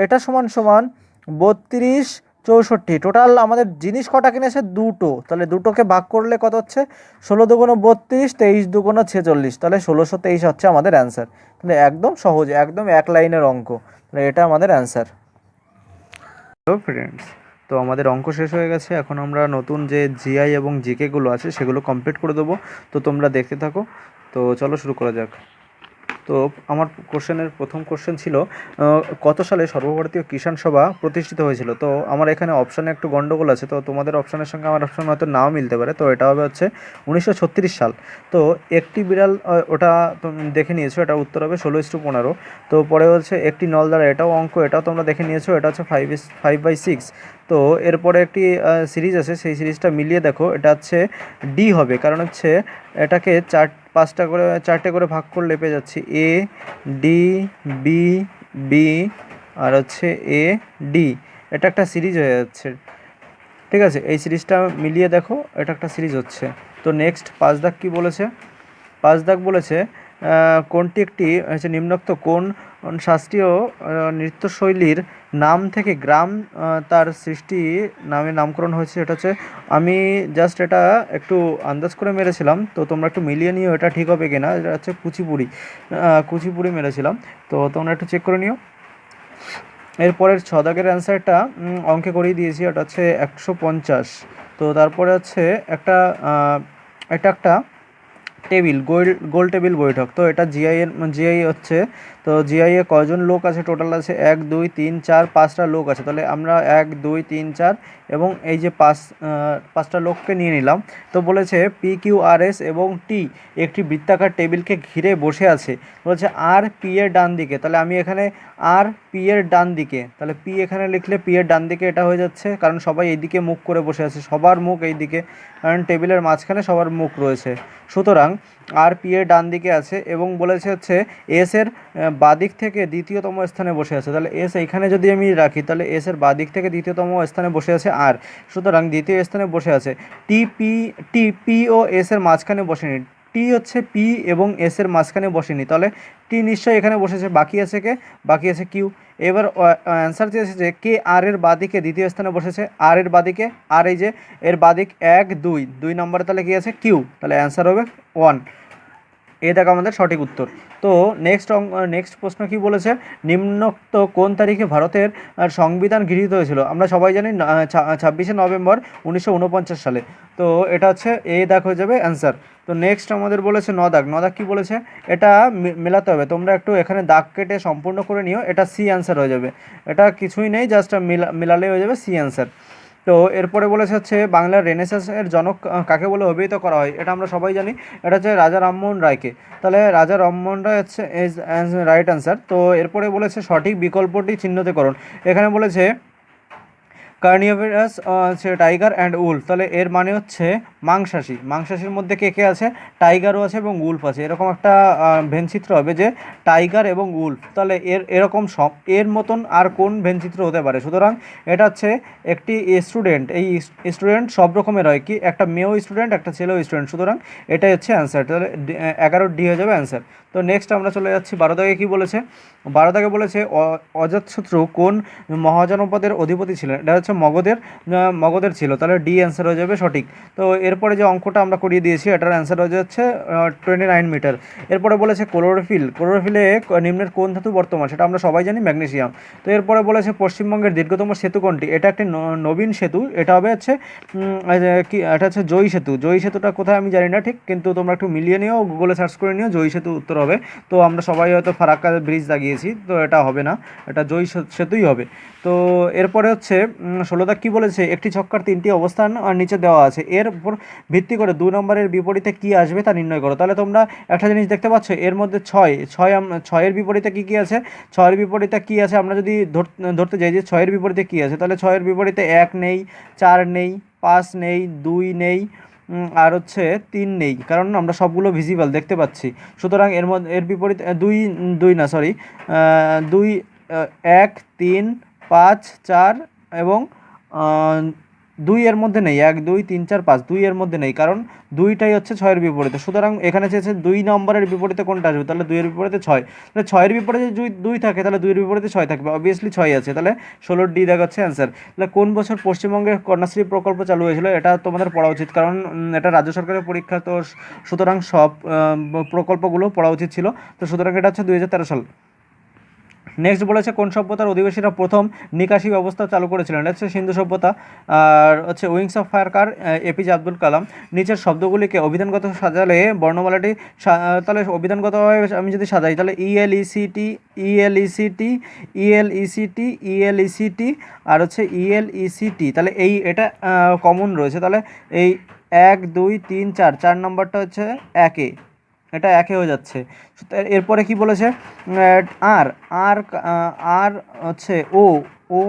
S1: এটা সমান সমান 32 64। টোটাল আমাদের জিনিস কটা কিনেছে? দুটো। তাহলে দুটোকে ভাগ করলে কত হচ্ছে 16 দুগুণ 32, 23 দুগুণ 46, তাহলে 1623 হচ্ছে আমাদের অ্যান্সার। তাহলে একদম সহজ, একদম এক লাইনের অঙ্ক, তাহলে এটা আমাদের অ্যান্সার। হ্যালো ফ্রেন্ডস, তো আমাদের অঙ্ক শেষ হয়ে গেছে। এখন আমরা নতুন যে জিআই এবং জিকেগুলো আছে সেগুলো কমপ্লিট করে দেবো। তো তোমরা দেখতে থাকো। তো চলো শুরু করা যাক। তো আমার প্রথম কোশ্চেন ছিল কত সালে সর্বভারতীয় কিষাণ সভা প্রতিষ্ঠিত হয়েছিল। তো আমার এখানে অপশানে একটু গন্ডগোল আছে, তো তোমাদের অপশানের সঙ্গে আমার অপশান হয়তো নাও মিলতে পারে। তো এটা হবে হচ্ছে 1936 সাল। তো একটি বিড়াল, ওটা দেখে নিয়েছো, এটা উত্তর হবে 16:15। তো পরে হচ্ছে একটি নলদাঁড়া, এটাও অঙ্ক, এটাও তোমরা দেখে নিয়েছো, এটা হচ্ছে 5/6। তো এরপরে একটি সিরিজ আছে, সেই সিরিজটা মিলিয়ে দেখো, এটা হচ্ছে ডি হবে, কারণ হচ্ছে এটাকে 4টে করে ভাগ করলে পেয়ে যাচ্ছি এ ডি বি বি আর হচ্ছে এ ডি, এটা একটা সিরিজ হয়ে যাচ্ছে। ঠিক আছে, এই সিরিজটা মিলিয়ে দেখো, এটা একটা সিরিজ হচ্ছে। তো নেক্সট 5 দাগ কী বলেছে? 5 দাগ বলেছে কোনটি একটি হচ্ছে নিম্নোক্ত কোন শাস্ত্রীয় নৃত্যশৈলীর নাম থেকে গ্রাম তার সৃষ্টি নামে নামকরণ হয়েছে। এটা হচ্ছে, আমি জাস্ট এটা একটু আন্দাজ করে মেরেছিলাম, তো তোমরা একটু মিলিয়ে নিও এটা ঠিক হবে কিনা। এটা হচ্ছে কুচিপুড়ি মেরেছিলাম, তো তোমরা একটু চেক করে নিও। এরপরের 6 দাগের অ্যান্সারটা অঙ্কে করিয়ে দিয়েছি, ওটা হচ্ছে 150। তো তারপরে হচ্ছে এটা একটা টেবিল, গোল টেবিল বৈঠক। তো এটা জিআই হচ্ছে। তো জিআই এ কয়জন লোক আছে? টোটাল আছে 1 2 3 4 5টা লোক আছে। তাহলে আমরা 1 2 3 4 এবং এই যে 5টা লোককে নিয়ে নিলাম। তো বলেছে পি কিউ আর এস এবং টি একটি বৃত্তাকার টেবিলকে ঘিরে বসে আছে। বলেছে আর পি এর ডান দিকে, তাহলে আমি এখানে আর পি এর ডান দিকে, তাহলে পি এখানে লিখলে পি এর ডান দিকে এটা হয়ে যাচ্ছে, কারণ সবাই এইদিকে মুখ করে বসে আছে, সবার মুখ এই দিকে, কারণ টেবিলের মাঝখানে সবার মুখ রয়েছে। সুতরাং আর পি এর ডান দিকে আছে, এবং বলেছে হচ্ছে এস এর বাদিক থেকে দ্বিতীয়তম স্থানে বসে আছে। তাহলে এস এইখানে যদি আমি রাখি, তাহলে এস এর বাদিক থেকে দ্বিতীয়তম স্থানে বসে আছে আর, সুতরাং দ্বিতীয় স্থানে বসে আছে। টি পি ও এস এর মাঝখানে বসেনি, টি হচ্ছে পি এবং এস এর মাঝখানে বসেনি, তাহলে টি নিশ্চয়ই এখানে বসেছে। বাকি আছে কিউ। এবার অ্যান্সার চেয়েছে যে কে আর এর বাদিকে দ্বিতীয় স্থানে বসেছে, আর এর বাদিকে, আর এই যে এর বাদিক 1 2 2 নম্বরে, তাহলে কি আছে কিউ, তাহলে অ্যান্সার হবে 1। এ দেখো আমাদের সঠিক উত্তর। তো নেক্সট প্রশ্ন কি বলেছে, নিম্নোক্ত কোন তারিখে ভারতের সংবিধান গৃহীত হয়েছিল? আমরা সবাই জানি 26শে নভেম্বর 1949 সালে। তো এটা হচ্ছে এ দাগ হয়ে যাবে অ্যান্সার। তো নেক্সট আমাদের বলেছে ন দাগ কি বলেছে, এটা মেলাতে হবে, তোমরা একটু এখানে দাগ কেটে সম্পূর্ণ করে নিও, এটা সি অ্যান্সার হয়ে যাবে। এটা কিছুই নেই, জাস্ট মেলালে হয়ে যাবে সি অ্যান্সার। তো এরপরে বলেছে হচ্ছে বাংলার রেনেসাঁসের জনক কাকে বলে অভিহিত করা হয়? এটা আমরা সবাই জানি, এটা হচ্ছে রাজা রামমোহন রায়কে। তাহলে রাজা রামমোহন রায় হচ্ছে রাইট অ্যান্সার। তো এরপরে বলেছে সঠিক বিকল্পটি চিহ্নিতকরণ। এখানে বলেছে কার্নিভোরাস হচ্ছে টাইগার অ্যান্ড উলফ, তাহলে এর মানে হচ্ছে মাংসাশী। মাংসাশীর মধ্যে কে কে আছে? টাইগারও আছে এবং উলফ আছে। এরকম একটা ভেনচিত্র হবে যে টাইগার এবং উলফ, তাহলে এরকম সব এর মতন আর কোন ভেনচিত্র হতে পারে? সুতরাং এটা হচ্ছে একটি স্টুডেন্ট, এই স্টুডেন্ট সব রকমের হয়, কি একটা মেয়েও স্টুডেন্ট একটা ছেলেও স্টুডেন্ট, সুতরাং এটাই হচ্ছে অ্যান্সার। তাহলে 11 ডি হয়ে যাবে অ্যান্সার। তো নেক্সট আমরা চলে যাচ্ছি 12 দাগে। কী বলেছে? 12 দাগে বলেছে অজাতশত্রু কোন মহাজনপদের অধিপতি ছিলেন? এটা হচ্ছে মগধের ছিল, তাহলে ডি অ্যান্সার হয়ে যাবে সঠিক। তো এরপরে যে অঙ্কটা আমরা করিয়ে দিয়েছি এটার অ্যান্সার হয়ে যাচ্ছে 29 মিটার। এরপরে বলেছে ক্লোরোফিলে নিম্নের কোন ধাতু বর্তমান? সেটা আমরা সবাই জানি ম্যাগনেসিয়াম। তো এরপরে বলেছে পশ্চিমবঙ্গের দীর্ঘতম সেতু কোনটি? এটা একটি নবীন সেতু, এটা হবে হচ্ছে কি এটা হচ্ছে জয়ী সেতু। জয়ী সেতুটা কোথায় আমি জানি না ঠিক, কিন্তু তোমরা একটু মিলিয়ে নিও, গুগলে সার্চ করে নিও, জয়ী সেতু উত্তর হবে। তো আমরা সবাই হয়তো ফারাক্কা ব্রিজ দাগিয়েছি, তো এটা হবে না, এটা জয়ী সেতুই হবে। তো এরপরে হচ্ছে 16 দাগ কী বলেছে, একটি ছক্কার 3টি অবস্থান আর নিচে দেওয়া আছে, এর উপর ভিত্তি করে 2 নম্বরের বিপরীতে কি আসবে তা নির্ণয় করো। তাহলে তোমরা একটা জিনিস দেখতে পাচ্ছ, এর মধ্যে ছয়ের বিপরীতে কী কী আছে? ছয়ের বিপরীতে কী আছে আমরা যদি ধরতে যাই যে ছয়ের বিপরীতে কী আছে, তাহলে ছয়ের বিপরীতে 1 নেই, 4 নেই, 5 নেই, 2 নেই, আর হচ্ছে 3 নেই, কারণ আমরা সবগুলো ভিজিবল দেখতে পাচ্ছি। সুতরাং এর বিপরীতে দুই দুই না সরি 2, 1, 3, 5, 4 এবং 2 এর মধ্যে নেই, 1, 2, 3, 4, 5 2 এর মধ্যে নেই, কারণ 2টাই হচ্ছে 6-এর বিপরীতে। সুতরাং এখানে চেয়েছে 2 নম্বরের বিপরীতে কোনটা আসবে, তাহলে 2 এর বিপরীতে 6, তাহলে 6-এর বিপরীতে যদি 2 থাকে তাহলে 2 এর বিপরীতে 6 থাকবে, অবভিয়াসলি 6 আছে, তাহলে 16 ডি দেখাচ্ছে অ্যান্সার। তাহলে কোন বছর পশ্চিমবঙ্গে কন্যাশ্রী প্রকল্প চালু হয়েছিল? এটা তোমাদের পড়া উচিত, কারণ এটা রাজ্য সরকারের পরীক্ষা, তো সুতরাং সব প্রকল্পগুলো পড়া উচিত ছিল। তো সুতরাং এটা হচ্ছে 2013 সাল। নেক্সট বলেছে কোন সভ্যতার অধিবাসীরা প্রথম নিকাশি ব্যবস্থা চালু করেছিলেন? এটা হচ্ছে সিন্ধু সভ্যতা। আর হচ্ছে উইংস অফ ফায়ার কার? এপিজে আব্দুল কালাম। নিচের শব্দগুলিকে অভিধানগত সাজালে বর্ণমালাটি তাহলে অভিধানগতভাবে আমি যদি সাজাই তাহলে ইএলইসিটি, ইএলইসিটি, ইএলইসিটি, ইএলইসিটি আর হচ্ছে ইএলইসিটি, তাহলে এটা কমন রয়েছে, তাহলে এই 1, 2, 3, 4 4 নম্বরটা হচ্ছে একে, এটা একে হয়ে যাচ্ছে। এরপরে কি বলেছে? আর আর আর হচ্ছে ও ও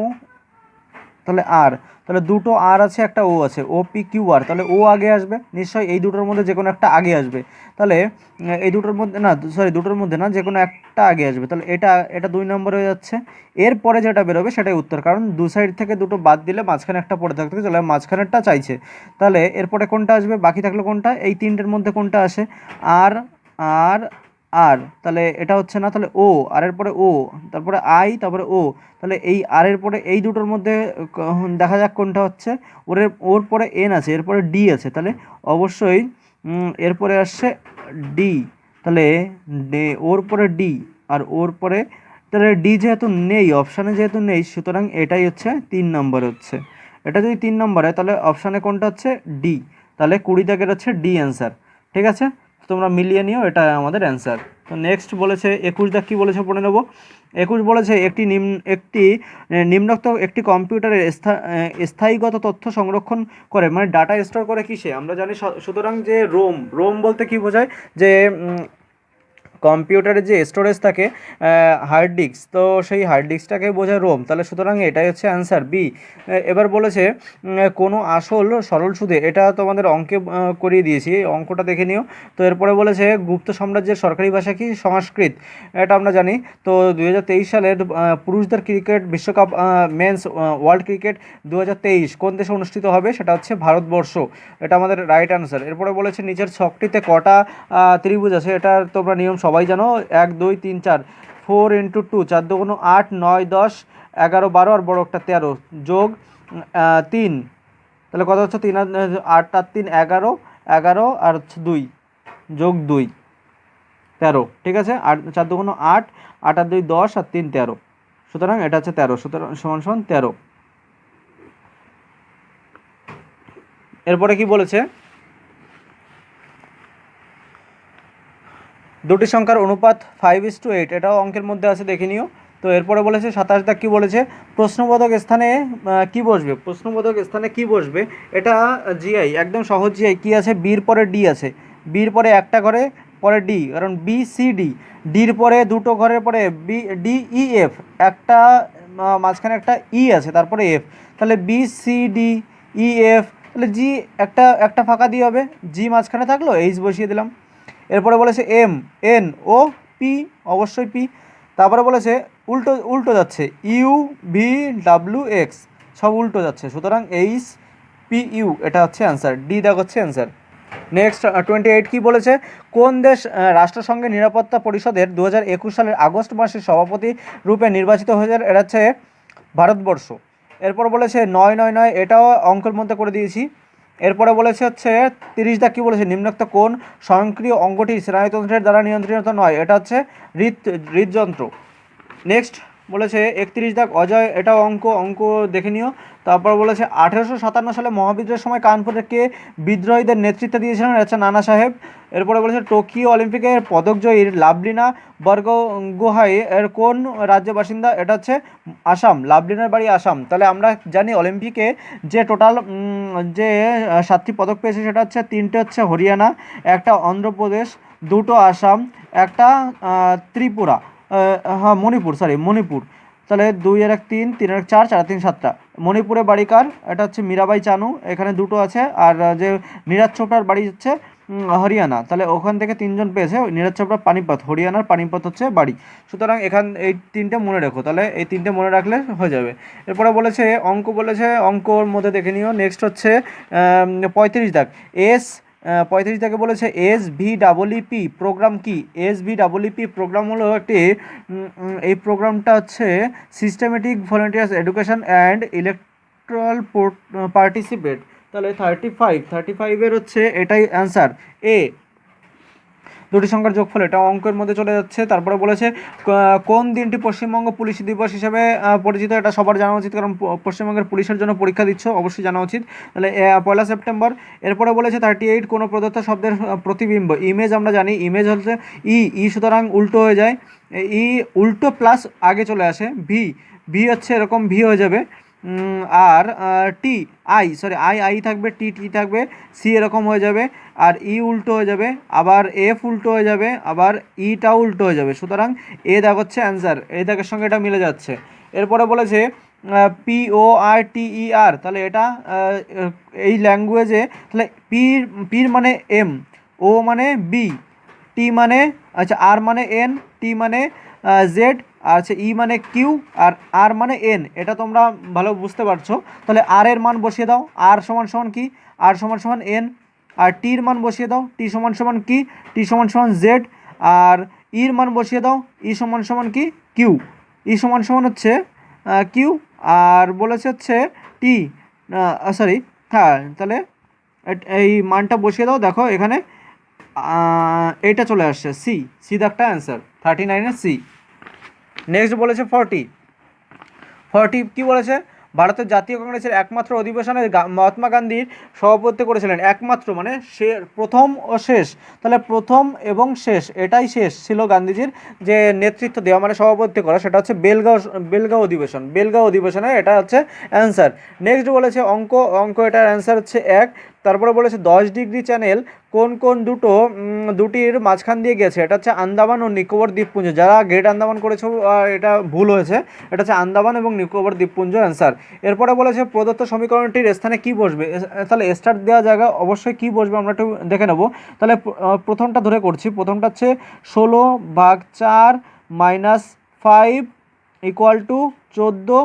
S1: তাহলে আর, তাহলে দুটো আর আছে একটা ও আছে, ও পি কিউ আর, তাহলে ও আগে আসবে নিশ্চয়ই, এই দুটোর মধ্যে যে কোনো একটা আগে আসবে। তাহলে এই দুটোর মধ্যে না, সরি দুটোর মধ্যে না, যে কোনো একটা আগে আসবে, তাহলে এটা 2 নম্বর হয়ে যাচ্ছে। এরপরে যেটা বেরোবে সেটাই উত্তর, কারণ দু সাইড থেকে দুটো বাদ দিলে মাঝখানে একটা পড়ে থাকতে, চলে মাঝখানেরটা চাইছে। তাহলে এরপরে কোনটা আসবে, বাকি থাকলো কোনটা, এই তিনটের মধ্যে কোনটা আসে? আর আর আর, তাহলে এটা হচ্ছে না, তাহলে ও, আর এর পরে ও, তারপরে আই, তারপরে ও, তাহলে এই আর এর পরে এই দুটোর মধ্যে দেখা যাক কোনটা হচ্ছে। ওর পরে এন আছে, এরপরে ডি আছে, তাহলে অবশ্যই এরপরে আসছে ডি, তাহলে ওর পরে ডি আর ওর পরে, তাহলে ডি যেহেতু নেই অপশানে, যেহেতু নেই, সুতরাং এটাই হচ্ছে 3 নম্বর হচ্ছে। এটা যদি 3 নম্বর হয় তাহলে অপশানে কোনটা হচ্ছে? ডি, তাহলে 20 দাগের হচ্ছে ডি অ্যান্সার। ঠিক আছে, তোমরা মিলিয়ে নিও, এটা আমাদের অ্যান্সার। তো নেক্সট বলেছে 21 দাগ কী বলেছে পড়ে নেব। 21 বলেছে একটি নিম্নোক্ত একটি কম্পিউটারের স্থায়ীগত তথ্য সংরক্ষণ করে, মানে ডাটা স্টোর করে কিসে? আমরা জানি, সুতরাং যে রোম বলতে কি বোঝায়, যে কম্পিউটারের যে স্টোরেজ থাকে হার্ড ডিস্ক, তো সেই হার্ড ডিস্কটাকে বোঝায় রোম, তাহলে সুতরাং এটাই হচ্ছে অ্যান্সার বি। এবার বলেছে কোনো আসল সরল সুদে, এটা তোমাদের অঙ্কে করিয়ে দিয়েছি, অঙ্কটা দেখে নিও। তো এরপরে বলেছে গুপ্ত সাম্রাজ্যের সরকারি ভাষা কি? সংস্কৃত, এটা আমরা জানি। তো 2023 সালের পুরুষদের ক্রিকেট বিশ্বকাপ মেন্স ওয়ার্ল্ড ক্রিকেট 2023 কোন দেশে অনুষ্ঠিত হবে? সেটা হচ্ছে ভারতবর্ষ, এটা আমাদের রাইট অ্যান্সার। এরপরে বলেছে নিচের ছকটিতে কটা ত্রিভুজ আছে? এটা তোমরা নিয়ম সবাই জানো, 1, 2, 3, 4, 4 × 2, 4 × 2 = 8, 9, 10, 11, 12 আর বড় একটা 13 যোগ 3, তাহলে কত হচ্ছে? 3 আর 8 আর 3 11, 11 আর হচ্ছে 2 যোগ 2, 13, ঠিক আছে। 8 4 2 8, 8 আর 2 10 আর 3 13, সুতরাং এটা হচ্ছে 13, সুতরাং সমান সমান 13। এরপরে কি বলেছে, দুটি সংখ্যার অনুপাত 5:8, এটাও অঙ্কের মধ্যে আছে, দেখে নিও। তো এরপরে বলেছে 27 দাগ কি বলেছে, প্রশ্নবোধক স্থানে কি বসবে, প্রশ্নবোধক স্থানে কি বসবে, এটা জিআই, একদম সহজ জিআই। কি আছে, বির পরে ডি আছে, বির পরে একটা ঘরে পরে ডি, কারণ বি সি ডি, ডির পরে দুটো ঘরের পরে বি ডি ই এফ, একটা মাঝখানে একটা ই আছে, তারপরে এফ, তাহলে B C D E F, তাহলে জি একটা একটা ফাঁকা দিয়ে হবে, জি মাঝখানে থাকলো, এইচ বসিয়ে দিলাম। এরপরে বলেছে এম এন ও পি, অবশ্যই পি। তারপরে বলেছে উল্টো উল্টো যাচ্ছে, ইউ ভি ডাব্লিউ এক্স, সব উল্টো যাচ্ছে, সুতরাং এইচ পি ইউ, এটা হচ্ছে অ্যান্সার, ডি দেখ হচ্ছে অ্যান্সার। নেক্সট 28 কি বলেছে, কোন দেশ রাষ্ট্রসংঘের নিরাপত্তা পরিষদের 2021 সালের আগস্ট মাসের সভাপতি রূপে নির্বাচিত হয়েছে, এটা হচ্ছে ভারতবর্ষ। এরপর বলেছে 999, এটাও অঙ্কের মধ্যে করে দিয়েছি। এরপরে বলেছে হচ্ছে 30 দাগ কি বলেছে, নিম্নোক্ত কোন স্বয়ংক্রিয় অঙ্গটি স্নায়ুতন্ত্রের দ্বারা নিয়ন্ত্রিত নয়, এটা হচ্ছে হৃদযন্ত্র। নেক্সট বলেছে 31 দাগ অজয়, এটাও অঙ্ক দেখে নিও। তারপর বলেছে 1857 সালে মহাবিদ্রোহের সময় কানপুরে কে বিদ্রোহীদের নেতৃত্ব দিয়েছিলেন, এটা হচ্ছে নানা সাহেব। এরপরে বলেছে টোকিও অলিম্পিকের পদকজয়ীর লাভলিনা বরগোহাই এর কোন রাজ্যের বাসিন্দা, এটা হচ্ছে আসাম, লাভলিনার বাড়ি আসাম। তাহলে আমরা জানি অলিম্পিকে যে টোটাল যে 7টি পদক পেয়েছে, সেটা হচ্ছে 3টে হচ্ছে হরিয়ানা, একটা অন্ধ্রপ্রদেশ, দুটো আসাম, একটা ত্রিপুরা, হ্যাঁ মণিপুর, সরি মণিপুর। তাহলে 2 আর 1 3, 3 আর 1 4, 4 আর 3 7টা। মণিপুরে বাড়ি কার, এটা হচ্ছে মীরাবাই চানু, এখানে দুটো আছে। আর যে নীরাজ চোপড়ার বাড়ি হচ্ছে হরিয়ানা, তাহলে ওখান থেকে 3জন পেয়েছে, নীরাজ চোপড়া পানিপথ, হরিয়ানার পানিপথ হচ্ছে বাড়ি। সুতরাং এই 3টে মনে রেখো, তাহলে এই 3টে মনে রাখলে হয়ে যাবে। এরপরে বলেছে বলেছে অঙ্কর মধ্যে দেখে নিও। নেক্সট হচ্ছে 35 দাগ, 35 থেকে বলেছে SVEEP প্রোগ্রাম কি, SVEEP প্রোগ্রাম হলো একটি এই প্রোগ্রামটা হচ্ছে systematic volunteers education and electoral participate. তাহলে 35 হচ্ছে এটাই অ্যান্সার এ, দুটি সংখ্যার যোগফল, এটা অঙ্কের মধ্যে চলে যাচ্ছে। তারপরে বলেছে কোন দিনটি পশ্চিমবঙ্গ পুলিশ দিবস হিসেবে পরিচিত, এটা সবার জানা উচিত, কারণ পশ্চিমবঙ্গের পুলিশের জন্য পরীক্ষা দিচ্ছ, অবশ্যই জানা উচিত। তাহলে 1 সেপ্টেম্বর। এরপরে বলেছে 38 কোনো প্রদত্ত শব্দের প্রতিবিম্ব, ইমেজ আমরা জানি, ইমেজ হচ্ছে সুতরাং উল্টো হয়ে যায়, উল্টো প্লাস আগে চলে আসে, ভি হচ্ছে এরকম ভি হয়ে যাবে। আর টি আই থাকবে, টি থাকবে, সি এরকম হয়ে যাবে, আর উল্টো হয়ে যাবে, আবার এফ উল্টো হয়ে যাবে, আবার ইটাও উল্টো হয়ে যাবে, সুতরাং এ দাগ হচ্ছে অ্যান্সার, এই দাগের সঙ্গে এটা মিলে যাচ্ছে। এরপরে বলেছে PORTER, তাহলে এটা এই ল্যাঙ্গুয়েজে, তাহলে পির মানে এম, ও মানে বি, টি মানে আচ্ছা আর মানে এন, টি মানে জেড, আর হচ্ছে ই মানে কিউ, আর আর মানে এন, এটা তোমরা ভালো বুঝতে পারছো। তাহলে আর এর মান বসিয়ে দাও, আর সমান সমান কি, আর সমান সমান এন, আর টির মান বসিয়ে দাও, টি সমান সমান কি, টি সমান সমান জেড, আর ইর মান বসিয়ে দাও, ই সমান সমান কি, কিউ, ই সমান সমান হচ্ছে কিউ, আর বলেছে হচ্ছে টি, সরি, হ্যাঁ, তাহলে এই মানটা বসিয়ে দাও, দেখো এখানে এইটা চলে আসছে, সি দাগটা অ্যান্সার, 39-এর সি। নেক্সট বলেছে 40 কি বলেছে, ভারতের জাতীয় কংগ্রেসের একমাত্র অধিবেশনে মহাত্মা গান্ধীর সভাপতিত্ব করেছিলেন, একমাত্র মানে সে প্রথম ও শেষ, তাহলে প্রথম এবং শেষ, এটাই শেষ ছিল গান্ধীজির যে নেতৃত্ব দেওয়া মানে সভাপতিত্ব করা, সেটা হচ্ছে বেলগাঁও অধিবেশনে, এটা হচ্ছে অ্যান্সার। নেক্সট বলেছে অঙ্ক এটার অ্যান্সার হচ্ছে 1। তারপরে বলেছে 10 ডিগ্রি চ্যানেল কোন দুটির মাঝখান দিয়ে গেছে, এটা হচ্ছে আন্দামান ও নিকোবর দ্বীপপুঞ্জ, যারা গ্রেট আন্দামান করেছো এটা ভুল হয়েছে, এটা হচ্ছে আন্দামান এবং নিকোবর দ্বীপপুঞ্জ অ্যান্সার। এরপরে বলেছে প্রদত্ত সমীকরণটির স্থানে কি বসবে, তাহলে স্টার দেওয়া জায়গা অবশ্যই কি বসবে আমরা একটু দেখে নেব। তাহলে প্রথমটা ধরে করছি, প্রথমটা হচ্ছে 16/4 - 5 = 14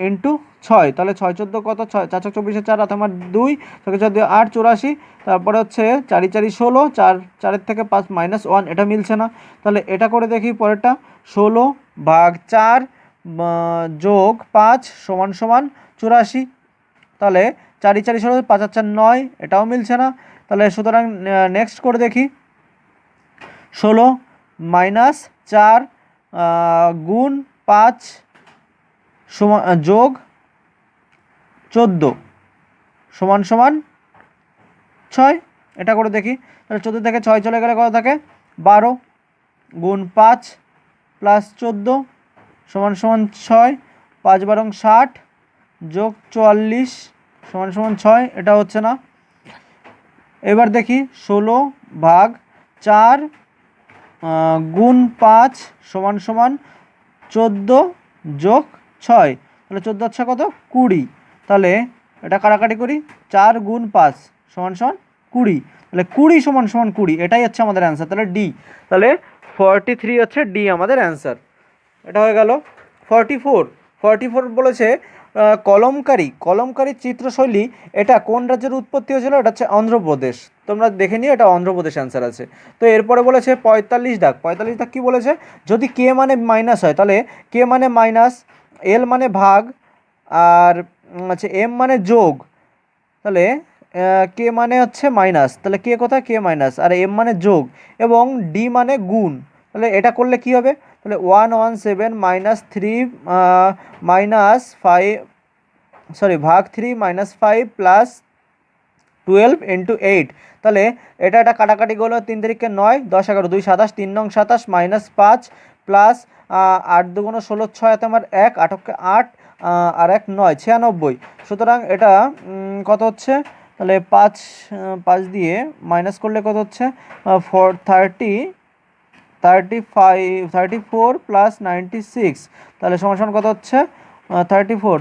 S1: ইন্টু 6, তাহলে 6 14 কত, 6 4 24 4 আমার 2, 6 4 8 84, তারপরে হচ্ছে 4 4 16, 4 4 থেকে 5 -1, এটা মিলছে না, তাহলে এটা করে দেখি পরেরটা, 16/4 যোগ 5 সমান সমান 84, তাহলে 4 4 16, 5 4 9, এটাও মিলছে না, তাহলে সুতরাং নেক্সট করে দেখি, 16 মাইনাস 4 গুণ 5 সমান যোগ 14 সমান সমান 6। এটা করে দেখি, তাহলে 14 থেকে 6 চলে গেলে কত থাকে? 12 গুণ 5 প্লাস 14 সমান সমান 6, 5 12 60 যোগ 44 সমান সমান 6। এটা হচ্ছে না। এবার দেখি 16 ভাগ 4 গুণ 5 সমান সমান 14 যোগ 6, তাহলে 14 আচ্ছা কত? 20। তাহলে এটা কাটাকাটি করি, 4 গুণ 5 সমান সমান 20, তাহলে 20 সমান সমান 20, এটাই হচ্ছে আমাদের অ্যান্সার। তাহলে ডি, তাহলে 43 হচ্ছে ডি আমাদের অ্যান্সার। এটা হয়ে গেল। 44 বলেছে কলমকারী চিত্রশৈলী এটা কোন রাজ্যের উৎপত্তি হয়েছিল? এটা হচ্ছে অন্ধ্রপ্রদেশ। তোমরা দেখে নিও, এটা অন্ধ্রপ্রদেশ অ্যান্সার আছে। তো এরপরে বলেছে 45 দাগ। 45 দাগ কী বলেছে? যদি কে মানে মাইনাস হয় তাহলে কে মানে মাইনাস, এল মানে ভাগ, আর আচ্ছা এম মানে যোগ, তাহলে কে মানে হচ্ছে মাইনাস, তাহলে কে কোথায়? কে মাইনাস, আর এম মানে যোগ, এবং ডি মানে গুণ। তাহলে এটা করলে কি হবে? তাহলে 117 মাইনাস 3 মাইনাস 5 ভাগ 3 মাইনাস 5 প্লাস 12 ইন্টু 8। তাহলে এটা কাটাকাটি গেলো, 3 তারিখে 9 10 11 2 27 3 নং 27 মাইনাস 5 প্লাস 8 2 16 6 হাতে আমার 1 8 8 আর 1 9 96। সুতরাং এটা কত হচ্ছে? তাহলে 5 দিয়ে মাইনাস করলে কত হচ্ছে? 34 প্লাস 96, তাহলে সমান কত হচ্ছে? 34